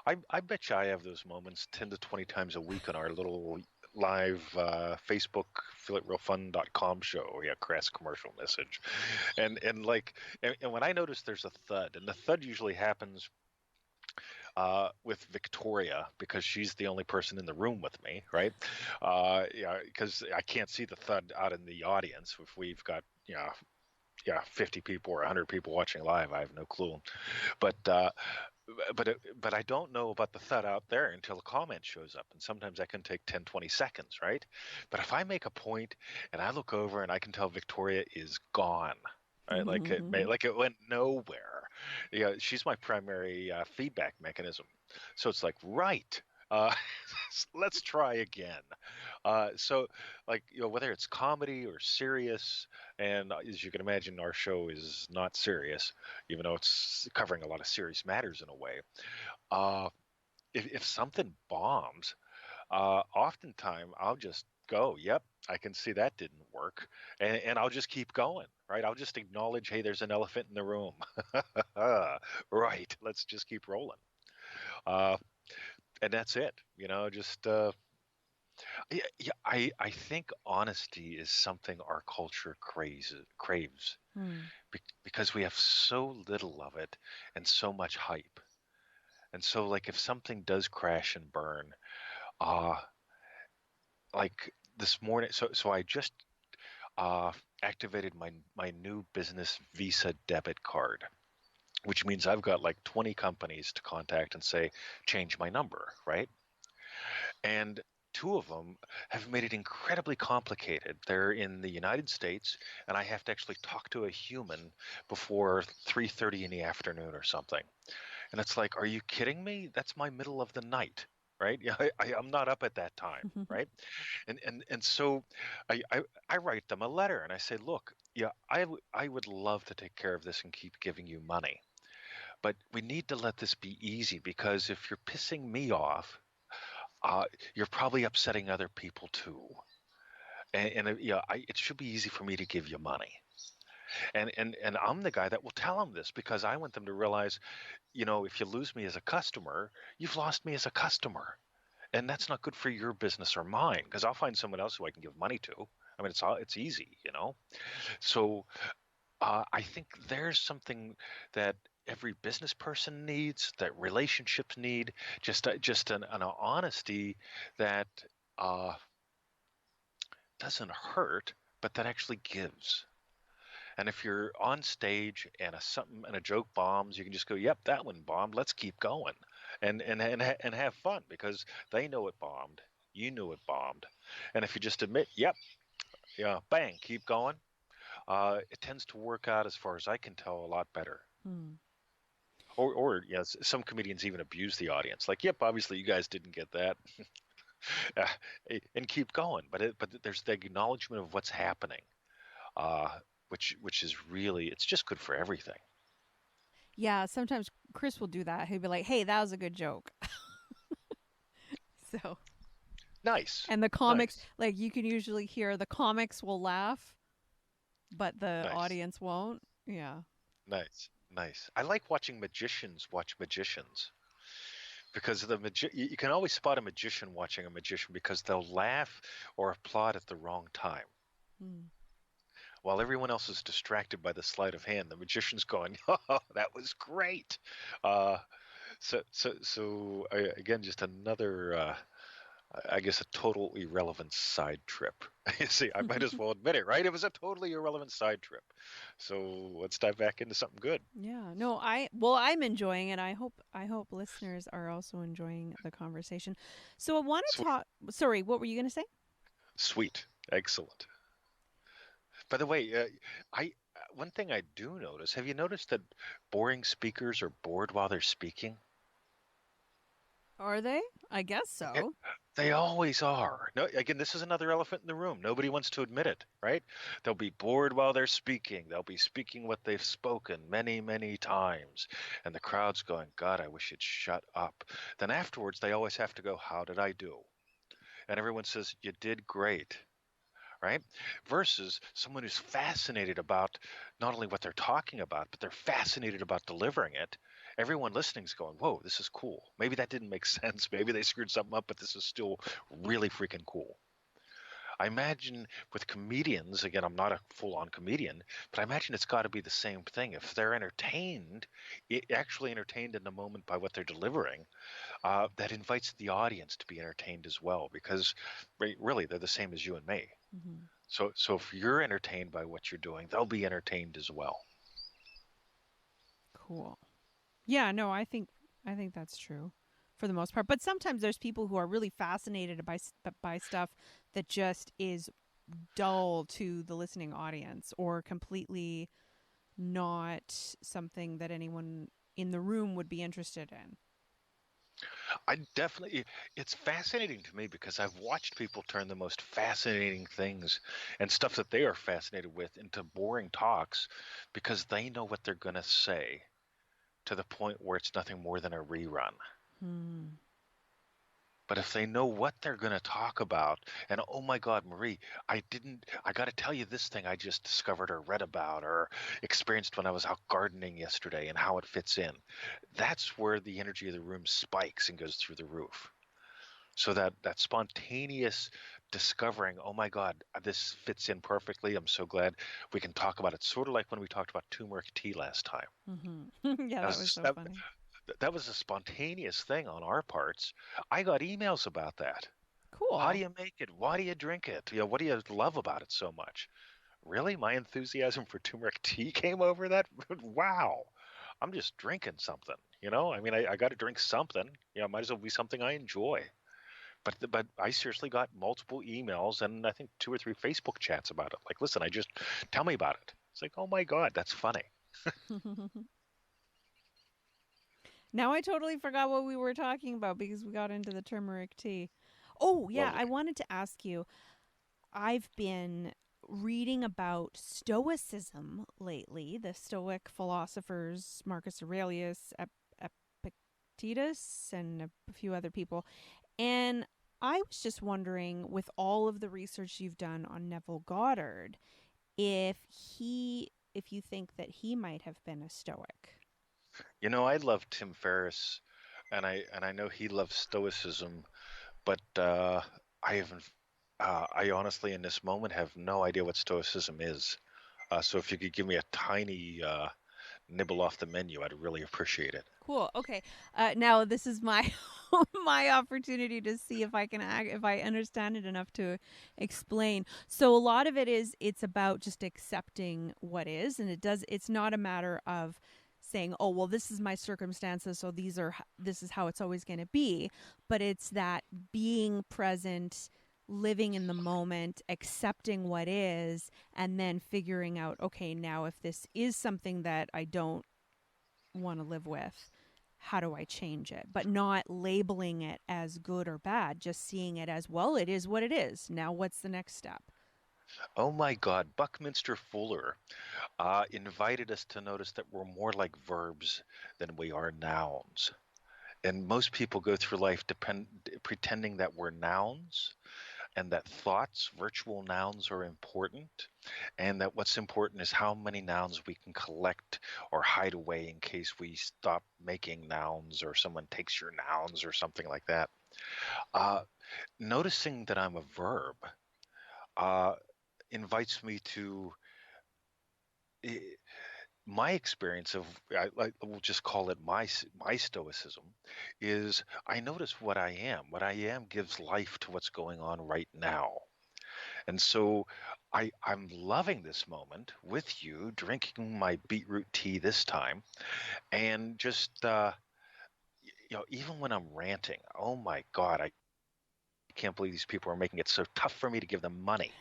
I bet you I have those moments 10 to 20 times a week on our little live Facebook feelitrealfun.com show. Yeah, crass commercial message. And when I notice there's a thud, and the thud usually happens with Victoria, because she's the only person in the room with me, right? Yeah, because I can't see the thud out in the audience. If we've got, 50 people or 100 people watching live, I have no clue. But but I don't know about the thud out there until a comment shows up, and sometimes that can take 10, 20 seconds, right? But if I make a point and I look over and I can tell Victoria is gone, right? Like it went nowhere. She's my primary feedback mechanism. So it's like, right. Uh, let's try again. So, whether it's comedy or serious, and as you can imagine, our show is not serious, even though it's covering a lot of serious matters in a way. Uh, if something bombs, oftentimes I'll just go, yep, I can see that didn't work. And I'll just keep going, right? I'll just acknowledge, hey, there's an elephant in the room. Right, let's just keep rolling. Uh, and that's it, just. Yeah, I think honesty is something our culture craves Hmm. because we have so little of it and so much hype. And so, like, if something does crash and burn, uh, like this morning, so I just uh, activated my new business Visa debit card, which means I've got like 20 companies to contact and say, change my number, right? And two of them have made it incredibly complicated. They're in the United States, and I have to actually talk to a human before 3:30 in the afternoon or something. And it's like, are you kidding me? That's my middle of the night, right? Yeah, I'm not up at that time, right? And so I write them a letter and I say, look, yeah, I would love to take care of this and keep giving you money, but we need to let this be easy, because if you're pissing me off, uh, you're probably upsetting other people too. It should be easy for me to give you money. And I'm the guy that will tell them this, because I want them to realize, if you lose me as a customer, you've lost me as a customer. And that's not good for your business or mine, because I'll find someone else who I can give money to. I mean, it's easy. So I think there's something that every business person needs, that relationships need, just an honesty that uh, doesn't hurt, but that actually gives. And if you're on stage and a joke bombs, you can just go, "Yep, that one bombed. Let's keep going," and have fun, because they know it bombed. You knew it bombed. And if you just admit, "Yep, yeah, bang, keep going," it tends to work out, as far as I can tell, a lot better. Hmm. Or yes, some comedians even abuse the audience, like, "Yep, obviously you guys didn't get that," uh, and keep going. But there's the acknowledgement of what's happening, uh, which is really, it's just good for everything. Yeah, sometimes Chris will do that. He'll be like, "Hey, that was a good joke." So, Nice, and the comics, nice, like you can usually hear the comics will laugh, but the nice, audience won't. Yeah. nice. I like watching magicians watch magicians, because you can always spot a magician watching a magician, because they'll laugh or applaud at the wrong time. Mm. While everyone else is distracted by the sleight of hand, the magician's going, "Oh, that was great." Uh, again, just another, I guess, a total irrelevant side trip. You see, I might as well admit it, right? It was a totally irrelevant side trip. So let's dive back into something good. Yeah. No, I'm enjoying it. I hope listeners are also enjoying the conversation. So I want to Sweet, talk sorry, what were you going to say? sweet, excellent. By the way, I one thing I do notice. Have you noticed that boring speakers are bored while they're speaking? Are they? I guess Yeah, so. they always are. No, again, this is another elephant in the room. Nobody wants to admit it, right? They'll be bored while they're speaking. They'll be speaking what they've spoken many, many times. And the crowd's going, God, I wish you'd shut up. Then afterwards, they always have to go, how did I do? And everyone says, you did great, right? Versus someone who's fascinated about not only what they're talking about, but they're fascinated about delivering it. Everyone listening is going, whoa, this is cool. Maybe that didn't make sense. Maybe they screwed something up, but this is still really freaking cool. I imagine with comedians, again, I'm not a full on comedian, but I imagine it's got to be the same thing. If they're entertained, actually entertained in the moment by what they're delivering, that invites the audience to be entertained as well, because really they're the same as you and me. Hmm. So if you're entertained by what you're doing, they'll be entertained as well. Cool. Yeah, no, I think that's true for the most part. But sometimes there's people who are really fascinated by stuff that just is dull to the listening audience or completely not something that anyone in the room would be interested in. I definitely, it's fascinating to me because I've watched people turn the most fascinating things and stuff that they are fascinated with into boring talks because they know what they're going to say to the point where it's nothing more than a rerun. Hmm. But if they know what they're going to talk about, and oh my God, Marie, I got to tell you this thing I just discovered or read about or experienced when I was out gardening yesterday and how it fits in. That's where the energy of the room spikes and goes through the roof. So that spontaneous discovering, oh my God, this fits in perfectly. I'm so glad we can talk about it. Sort of like when we talked about turmeric tea last time. Mm-hmm. Yeah, That that was was so that, funny. that was a spontaneous thing on our parts. I got emails about that. How do Cool. you make it? Why do you drink it? What do you love about it so much? Really? My enthusiasm for turmeric tea came over that? Wow. I'm just drinking something, I mean, I got to drink something. Might as well be something I enjoy. But I seriously got multiple emails and I think 2 or 3 Facebook chats about it. Like, listen, I just tell me about it. It's like, oh my God, that's funny. Now I totally forgot what we were talking about because we got into the turmeric tea. Oh, yeah, Lovely. I wanted to ask you. I've been reading about Stoicism lately, the Stoic philosophers Marcus Aurelius, Epictetus, and a few other people. And I was just wondering, with all of the research you've done on Neville Goddard, if you think that he might have been a Stoic. I love Tim Ferriss, and I know he loves Stoicism, but I haven't. I honestly, in this moment, have no idea what Stoicism is. So if you could give me a tiny nibble off the menu, I'd really appreciate it. Cool. Okay. Now this is my my opportunity to see if I can if I understand it enough to explain. So a lot of it is it's about just accepting what is, and it's not a matter of saying, "Oh, well, this is my circumstances, so this is how it's always going to be," but it's that being present, living in the moment, accepting what is, and then figuring out, okay, now if this is something that I don't want to live with, how do I change it? But not labeling it as good or bad, just seeing it as, well, it is what it is. Now, what's the next step? Oh my God, Buckminster Fuller invited us to notice that we're more like verbs than we are nouns. And most people go through life pretending that we're nouns and that thoughts, virtual nouns, are important, and that what's important is how many nouns we can collect or hide away in case we stop making nouns or someone takes your nouns or something like that. Uh, Noticing that I'm a verb, uh, invites me to eh, my experience of we'll just call it my stoicism is I notice what I am. What I am gives life to what's going on right now. And so I'm loving this moment with you, drinking my beetroot tea this time, and just even when I'm ranting, oh my God, I can't believe these people are making it so tough for me to give them money.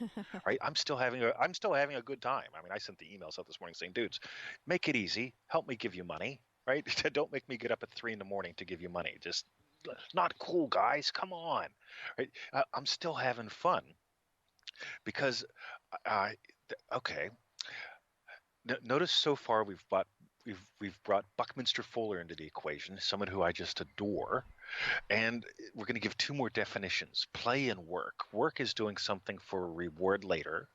Right? I'm still having a good time. I mean, I sent the emails out this morning saying, dudes, make it easy. Help me give you money. Right? Don't make me get up at 3 a.m. to give you money. Just not cool, guys. Come on. Right? I'm still having fun because, uh, okay. Notice so far we've brought Buckminster Fuller into the equation, someone who I just adore. And we're going to give two more definitions: play and work. Work is doing something for a reward later.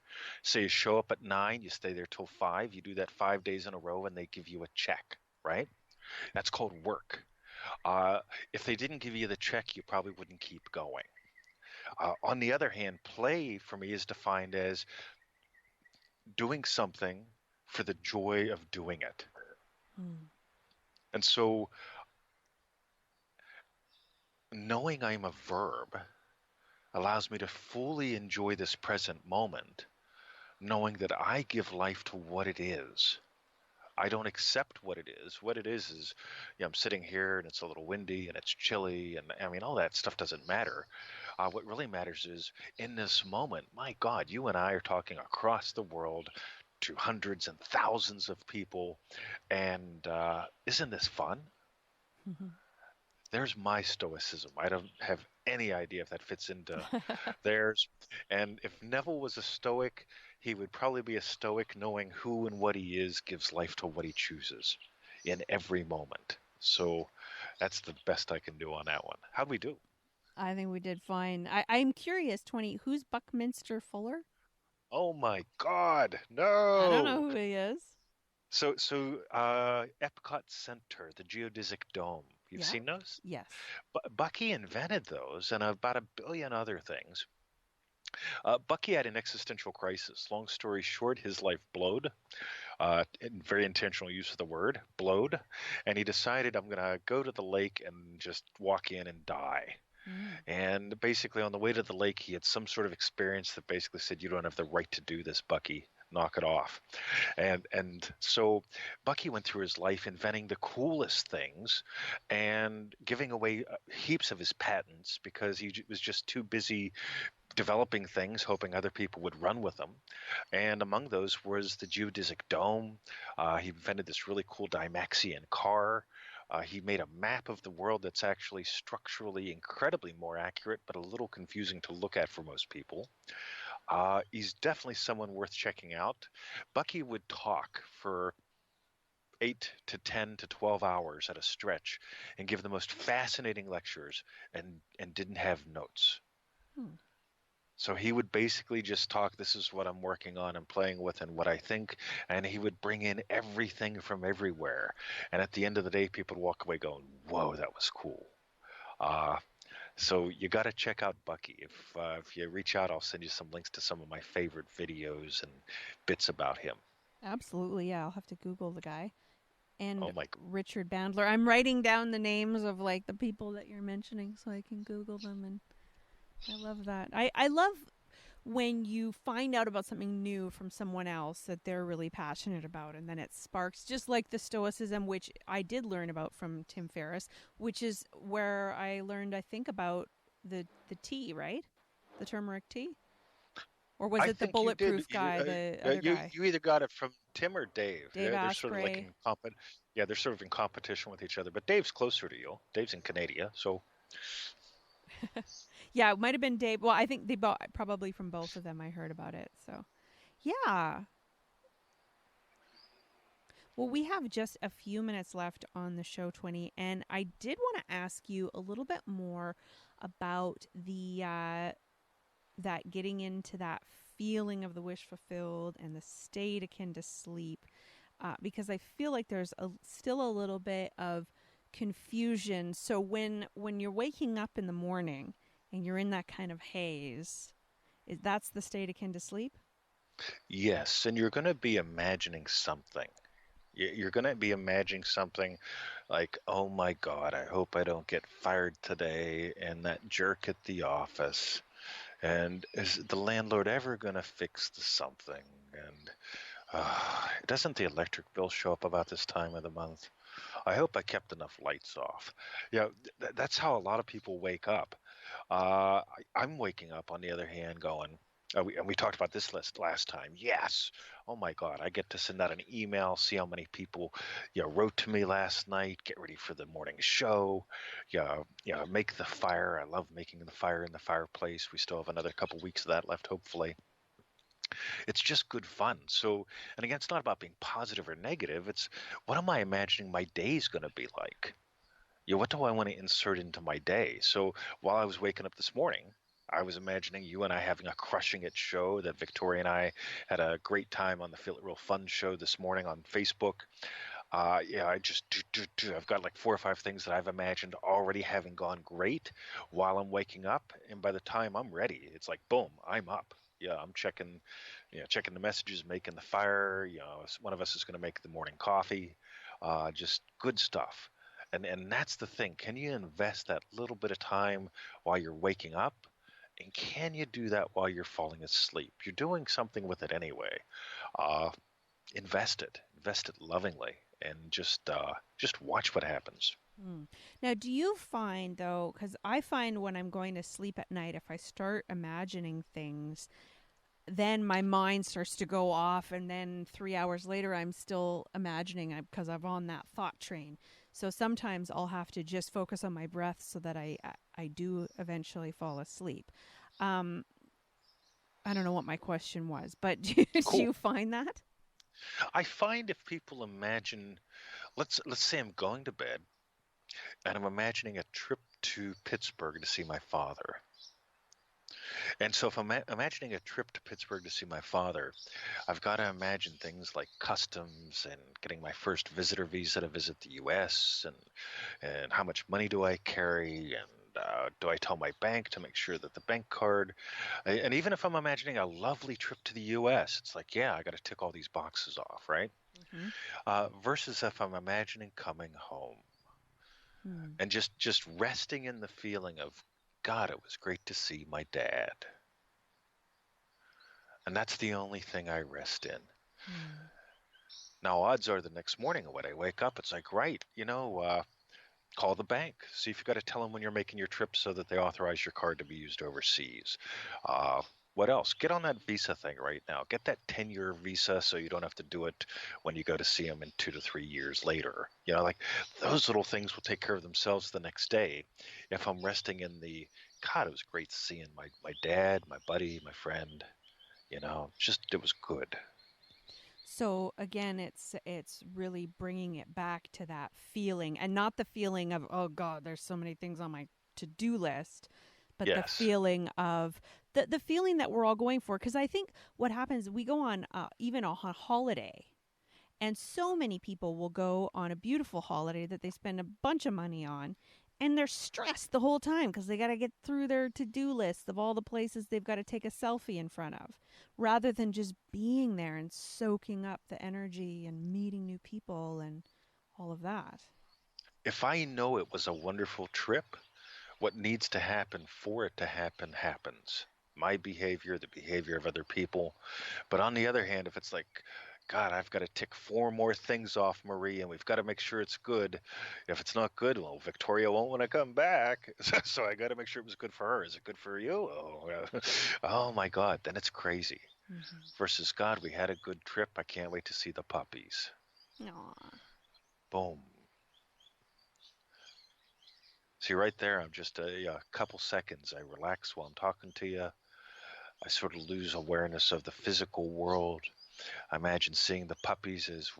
So you show up at 9, you stay there till 5, you do that 5 days in a row, and they give you a check, right? That's called work. If they didn't give you the check, you probably wouldn't keep going. On the other hand, play for me is defined as doing something for the joy of doing it. Hmm. And so knowing I'm a verb allows me to fully enjoy this present moment, knowing that I give life to what it is. I don't accept what it is. What it is, I'm sitting here and it's a little windy and it's chilly, and I mean, all that stuff doesn't matter. What really matters is in this moment, my God, you and I are talking across the world to hundreds and thousands of people, and isn't this fun? There's my stoicism. I don't have any idea if that fits into theirs. And if Neville was a stoic, he would probably be a stoic knowing who and what he is gives life to what he chooses in every moment. So that's the best I can do on that one. How'd we do? I think we did fine. I'm curious, 20, who's Buckminster Fuller? Oh my God, I don't know no. who he is. So Epcot Center, the geodesic dome. You've Yeah. seen those? Yes. Bucky invented those and about a billion other things. Bucky had an existential crisis. Long story short, his life blowed. Very intentional use of the word, blowed. And he decided, I'm going to go to the lake and just walk in and die. Mm. And basically, on the way to the lake, he had some sort of experience that basically said, you don't have the right to do this, Bucky. Knock it off. And so Bucky went through his life inventing the coolest things and giving away heaps of his patents because he was just too busy developing things, hoping other people would run with them. And among those was the geodesic dome. He invented this really cool Dymaxion car. He made a map of the world that's actually structurally incredibly more accurate, but a little confusing to look at for most people. He's definitely someone worth checking out. Bucky would talk for 8 to 10 to 12 hours at a stretch and give the most fascinating lectures and didn't have notes. Hmm. So he would basically just talk, this is what I'm working on and playing with and what I think, and he would bring in everything from everywhere. And at the end of the day, people would walk away going, whoa, that was cool. Uh, so you got to check out Bucky. If you reach out, I'll send you some links to some of my favorite videos and bits about him. Absolutely. Yeah, I'll have to Google the guy. And Oh my, Richard Bandler. I'm writing down the names of like the people that you're mentioning so I can Google them, and I love that. I love when you find out about something new from someone else that they're really passionate about, and then it sparks, just like the stoicism, which I did learn about from Tim Ferriss, which is where I learned, I think, about the tea, right? The turmeric tea? Or was I it the think you did. bulletproof guy, the other You guy? you either got it from Tim or Dave. Dave They're sort of like Asprey. in yeah, they're sort of in competition with each other. But Dave's closer to you. Dave's in Canada, so Yeah, it might have been Dave. Well, I think they bought probably from both of them. I heard about it. So, yeah. Well, we have just a few minutes left on the show, 20, and I did want to ask you a little bit more about the that getting into that feeling of the wish fulfilled and the state akin to sleep, because I feel like there's still a little bit of confusion. So when you're waking up in the morning and you're in that kind of haze, that's the state akin to sleep? Yes, and you're going to be imagining something. You're going to be imagining something like, oh my God, I hope I don't get fired today, and that jerk at the office. And is the landlord ever going to fix the something? And doesn't the electric bill show up about this time of the month? I hope I kept enough lights off. That's how a lot of people wake up. I'm waking up, on the other hand, going, and we talked about this last time. Yes. Oh my God, I get to send out an email, see how many people, wrote to me last night, get ready for the morning show. Make the fire. I love making the fire in the fireplace. We still have another couple weeks of that left, hopefully. It's just good fun. So, and again, it's not about being positive or negative. It's what am I imagining my day's going to be like? What do I want to insert into my day? So while I was waking up this morning, I was imagining you and I having a crushing it show, that Victoria and I had a great time on the Feel It Real Fun show this morning on Facebook. I just I've got like 4 or 5 things that I've imagined already having gone great while I'm waking up, and by the time I'm ready, it's like boom, I'm up. I'm checking the messages, making the fire. One of us is going to make the morning coffee. Just good stuff. And that's the thing. Can you invest that little bit of time while you're waking up? And can you do that while you're falling asleep? You're doing something with it anyway. Uh, invest it lovingly, and just watch what happens. Hmm. Now, do you find though, because I find when I'm going to sleep at night, if I start imagining things, then my mind starts to go off, and then 3 hours later I'm still imagining because I'm on that thought train. So sometimes I'll have to just focus on my breath so that I do eventually fall asleep. um I don't know what my question was, but do Cool. you find that? I find if people imagine, let's say I'm going to bed and I'm imagining a trip to Pittsburgh to see my father. And so if I'm imagining a trip to Pittsburgh to see my father, I've got to imagine things like customs and getting my first visitor visa to visit the U.S. and how much money do I carry, and do I tell my bank to make sure that the bank card, and even if I'm imagining a lovely trip to the U.S., it's like, yeah, I got to tick all these boxes off, right? Hmm. Versus if I'm imagining coming home Hmm. and just resting in the feeling of, God, it was great to see my dad. And that's the only thing I rest in. Hmm. Now, odds are the next morning when I wake up, it's like, right, call the bank. See if you got to tell them when you're making your trip so that they authorize your card to be used overseas. Uh, what else? Get on that visa thing right now. Get that 10-year visa so you don't have to do it when you go to see them in 2 to 3 years later. Like those little things will take care of themselves the next day. If I'm resting in the, God, it was great seeing my dad, my buddy, my friend. Just it was good. So again, it's really bringing it back to that feeling, and not the feeling of, oh God, there's so many things on my to-do list, but the Yes. feeling of the feeling that we're all going for. Because I think what happens, we go on even on a holiday, and so many people will go on a beautiful holiday that they spend a bunch of money on, and they're stressed the whole time because they got to get through their to do list of all the places they've got to take a selfie in front of, rather than just being there and soaking up the energy and meeting new people and all of that. If I know it was a wonderful trip, what needs to happen for it to happen happens. My behavior, the behavior of other people. But on the other hand, if it's like, God, I've got to tick 4 more things off, Marie, and we've got to make sure it's good. If it's not good, well, Victoria won't want to come back. So I got to make sure it was good for her. Is it good for you? Oh my God, then it's crazy. Mm-hmm. Versus, God, we had a good trip. I can't wait to see the puppies. Aw. Boom. See, right there, I'm just a couple seconds. I relax while I'm talking to you. I sort of lose awareness of the physical world. I imagine seeing the puppies as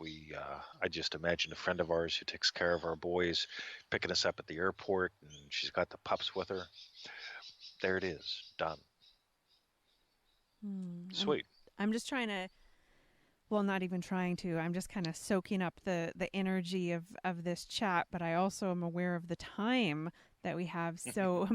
I just imagine a friend of ours who takes care of our boys picking us up at the airport, and she's got the pups with her. There it is, done. Hmm. I'm Sweet. I'm just trying to, well, not even trying to. I'm just kind of soaking up the energy of this chat, but I also am aware of the time that we have. So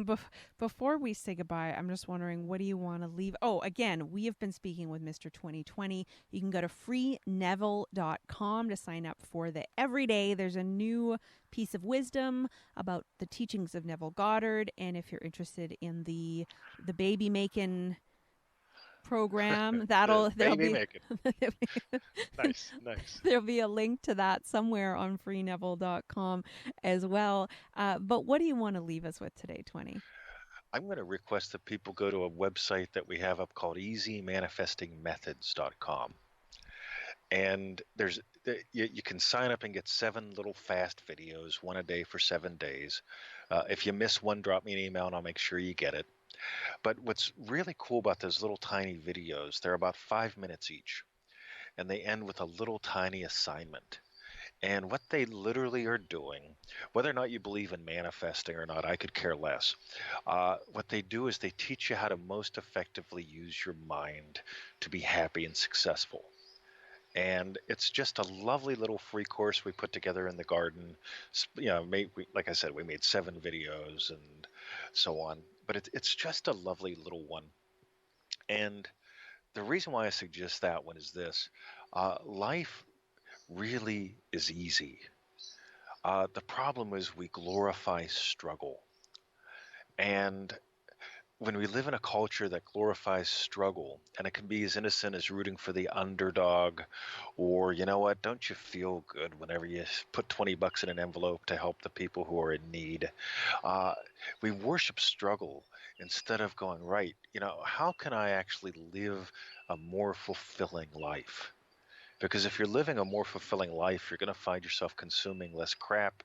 before we say goodbye, I'm just wondering, what do you want to leave? Oh, again, we have been speaking with Mr. 2020. You can go to freeneville.com to sign up for the everyday. There's a new piece of wisdom about the teachings of Neville Goddard. And if you're interested in the baby making program, The there'll baby be making. Nice, nice. there'll be a link to that somewhere on freeneville.com as well. But what do you want to leave us with today, 20? I'm going to request that people go to a website that we have up called easymanifestingmethods.com. And you can sign up and get 7 little fast videos, one a day for 7 days. If you miss one, drop me an email and I'll make sure you get it. But what's really cool about those little tiny videos, they're about 5 minutes each, and they end with a little tiny assignment. And what they literally are doing, whether or not you believe in manifesting or not, I could care less. What they do is they teach you how to most effectively use your mind to be happy and successful. And it's just a lovely little free course we put together in the garden. Like I said, we made 7 videos and so on. But it's just a lovely little one. And the reason why I suggest that one is this. Life really is easy. The problem is we glorify struggle. And when we live in a culture that glorifies struggle, and it can be as innocent as rooting for the underdog, or, you know what, don't you feel good whenever you put $20 in an envelope to help the people who are in need? We worship struggle instead of going, right, how can I actually live a more fulfilling life? Because if you're living a more fulfilling life, you're going to find yourself consuming less crap,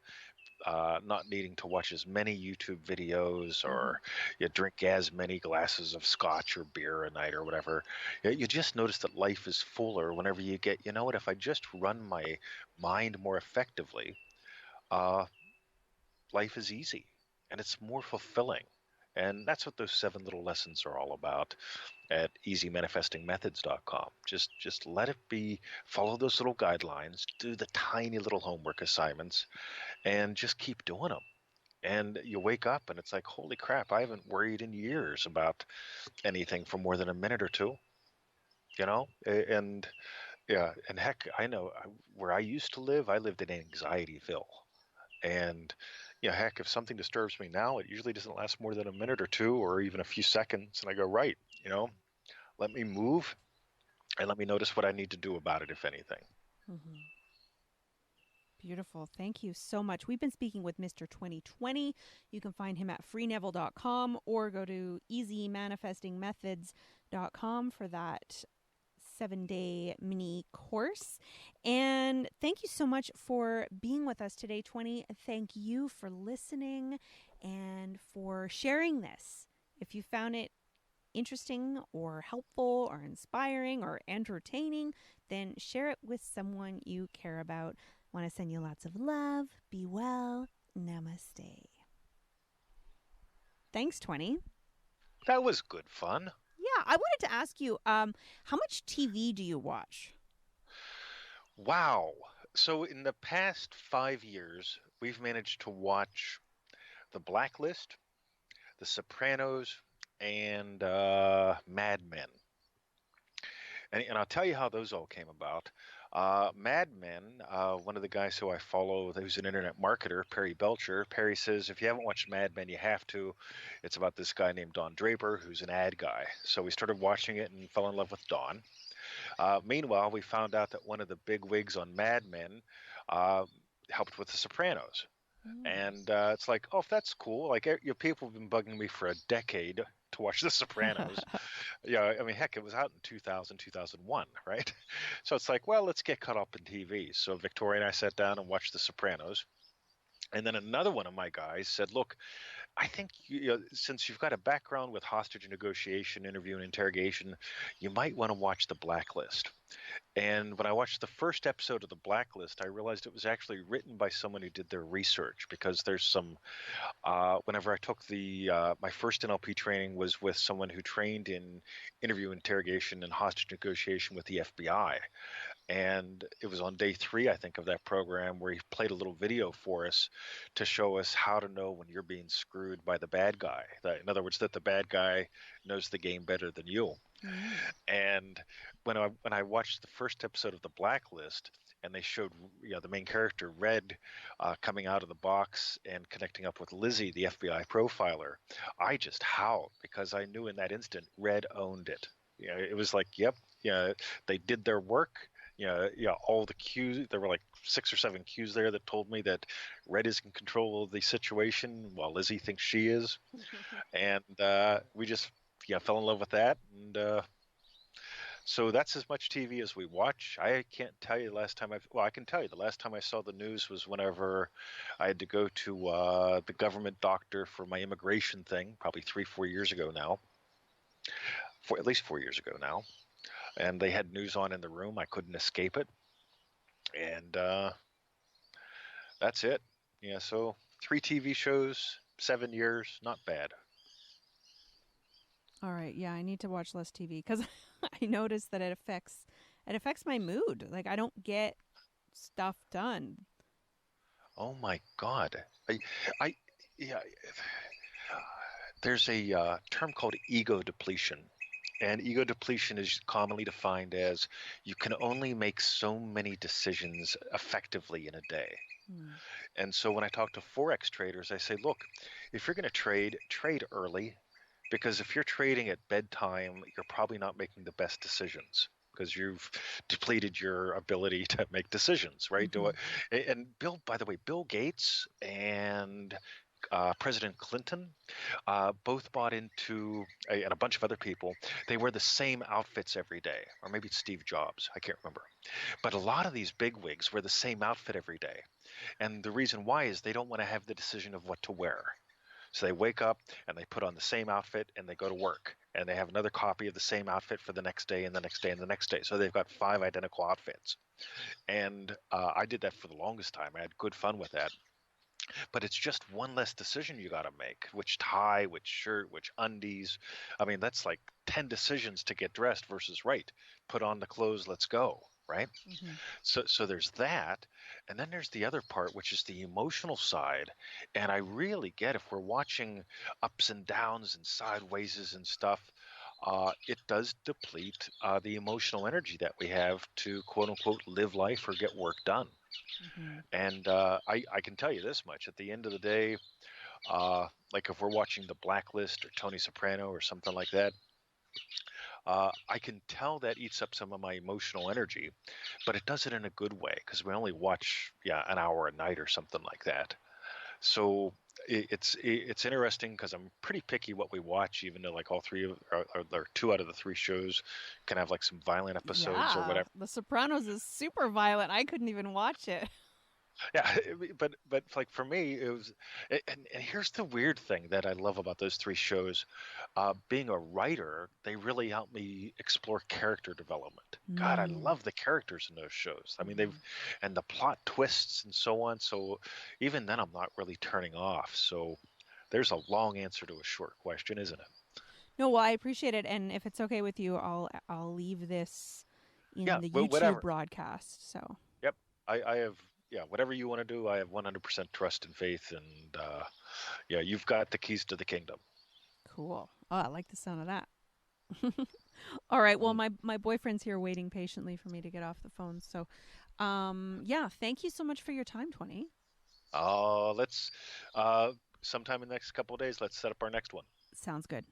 not needing to watch as many YouTube videos, or you drink as many glasses of scotch or beer a night or whatever. You just notice that life is fuller whenever you get, you know what, if I just run my mind more effectively, life is easy and it's more fulfilling. And that's what those 7 little lessons are all about at easymanifestingmethods.com. Just let it be, follow those little guidelines, do the tiny little homework assignments, and just keep doing them. And you wake up and it's like, holy crap, I haven't worried in years about anything for more than a minute or two, And yeah, and heck, I know where I used to live, I lived in Anxietyville. And heck, if something disturbs me now, it usually doesn't last more than a minute or two or even a few seconds. And I go, right, let me move and let me notice what I need to do about it, if anything. Mm-hmm. Beautiful. Thank you so much. We've been speaking with Mr. 2020. You can find him at freeneville.com or go to easymanifestingmethods.com for that 7-day mini course. And thank you so much for being with us today, 20. Thank you for listening and for sharing this. If you found it interesting or helpful or inspiring or entertaining, then share it with someone you care about. Want to send you lots of love. Be well. Namaste. Thanks, 20. That was good fun. Yeah, I wanted to ask you, how much TV do you watch? Wow. So in the past 5 years, we've managed to watch The Blacklist, The Sopranos, and Mad Men. And I'll tell you how those all came about. Mad Men, one of the guys who I follow, who's an internet marketer, Perry Belcher. Perry says, if you haven't watched Mad Men, you have to. It's about this guy named Don Draper, who's an ad guy. So we started watching it and fell in love with Don. Meanwhile, we found out that one of the big wigs on Mad Men helped with The Sopranos. And it's like, oh, that's cool. Like, your people have been bugging me for a decade to watch The Sopranos. Yeah, I mean, heck, it was out in 2000, 2001, right? So it's like, well, let's get caught up in TV. So Victoria and I sat down and watched The Sopranos. And then another one of my guys said, look, I think since you've got a background with hostage negotiation, interview, and interrogation, you might want to watch The Blacklist. And when I watched the first episode of The Blacklist, I realized it was actually written by someone who did their research, because there's some whenever I took my first NLP training was with someone who trained in interview, interrogation, and hostage negotiation with the FBI. And it was on day 3, I think, of that program where he played a little video for us to show us how to know when you're being screwed by the bad guy. In other words, that the bad guy knows the game better than you. Mm. And when I watched the first episode of The Blacklist, and they showed the main character Red coming out of the box and connecting up with Lizzie, the FBI profiler, I just howled because I knew in that instant Red owned it. It was like, yep, they did their work. All the cues. There were like 6 or 7 cues there that told me that Red is in control of the situation while Lizzie thinks she is, and we just fell in love with that. And so that's as much TV as we watch. I can't tell you the last time I can tell you the last time I saw the news was whenever I had to go to the government doctor for my immigration thing, probably 3-4 years ago now. For at least 4 years ago now. And they had news on in the room. I couldn't escape it. And that's it. Yeah, so 3 TV shows, 7 years, not bad. All right. Yeah, I need to watch less TV because I noticed that it affects my mood. Like I don't get stuff done. Oh my God. I yeah. There's a term called ego depletion. And ego depletion is commonly defined as you can only make so many decisions effectively in a day. Mm. And so when I talk to Forex traders, I say, look, if you're going to trade early, because if you're trading at bedtime, you're probably not making the best decisions because you've depleted your ability to make decisions, right? Mm-hmm. And by the way, Bill Gates and President Clinton both bought into, and a bunch of other people, they wear the same outfits every day. Or maybe it's Steve Jobs, I can't remember. But a lot of these bigwigs wear the same outfit every day. And the reason why is they don't want to have the decision of what to wear. So they wake up and they put on the same outfit and they go to work. And they have another copy of the same outfit for the next day and the next day and the next day. So they've got 5 identical outfits. And I did that for the longest time. I had good fun with that. But it's just one less decision you got to make. Which tie, which shirt, which undies. I mean, that's like 10 decisions to get dressed versus, right, put on the clothes, let's go, right? Mm-hmm. So there's that. And then there's the other part, which is the emotional side. And I really get if we're watching ups and downs and sidewayses and stuff, it does deplete the emotional energy that we have to, quote unquote, live life or get work done. Mm-hmm. And I can tell you this much. At the end of the day, like if we're watching The Blacklist or Tony Soprano or something like that, I can tell that eats up some of my emotional energy, but it does it in a good way because we only watch, an hour a night or something like that. So it's interesting because I'm pretty picky what we watch, even though like all 2 out of the 3 shows can have like some violent episodes or Yeah, whatever. The Sopranos is super violent. I couldn't even watch it. Yeah, but like for me, it was, and here's the weird thing that I love about those 3 shows. Being a writer, they really helped me explore character development. God, I Mm. love the characters in those shows. I mean, Mm-hmm. and the plot twists and so on. So even then, I'm not really turning off. So there's a long answer to a short question, isn't it? No, well, I appreciate it, and if it's okay with you, I'll leave this in Yeah, the well, YouTube whatever. broadcast. So Yep, I have. Yeah, whatever you want to do, I have 100% trust and faith, and yeah, you've got the keys to the kingdom. cool. Oh, I like the sound of that. All right. Well, Mm. my boyfriend's here waiting patiently for me to get off the phone. So, yeah. Thank you so much for your time, 20. Let's uh, sometime in the next couple of days, let's set up our next one. Sounds good.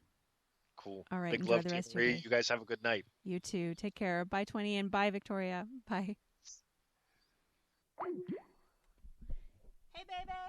Cool. All right. Big Enjoy love the to you, rest of your Marie. day. You guys have a good night. You too. Take care. Bye, 20, and bye, Victoria. Bye. Hey, baby.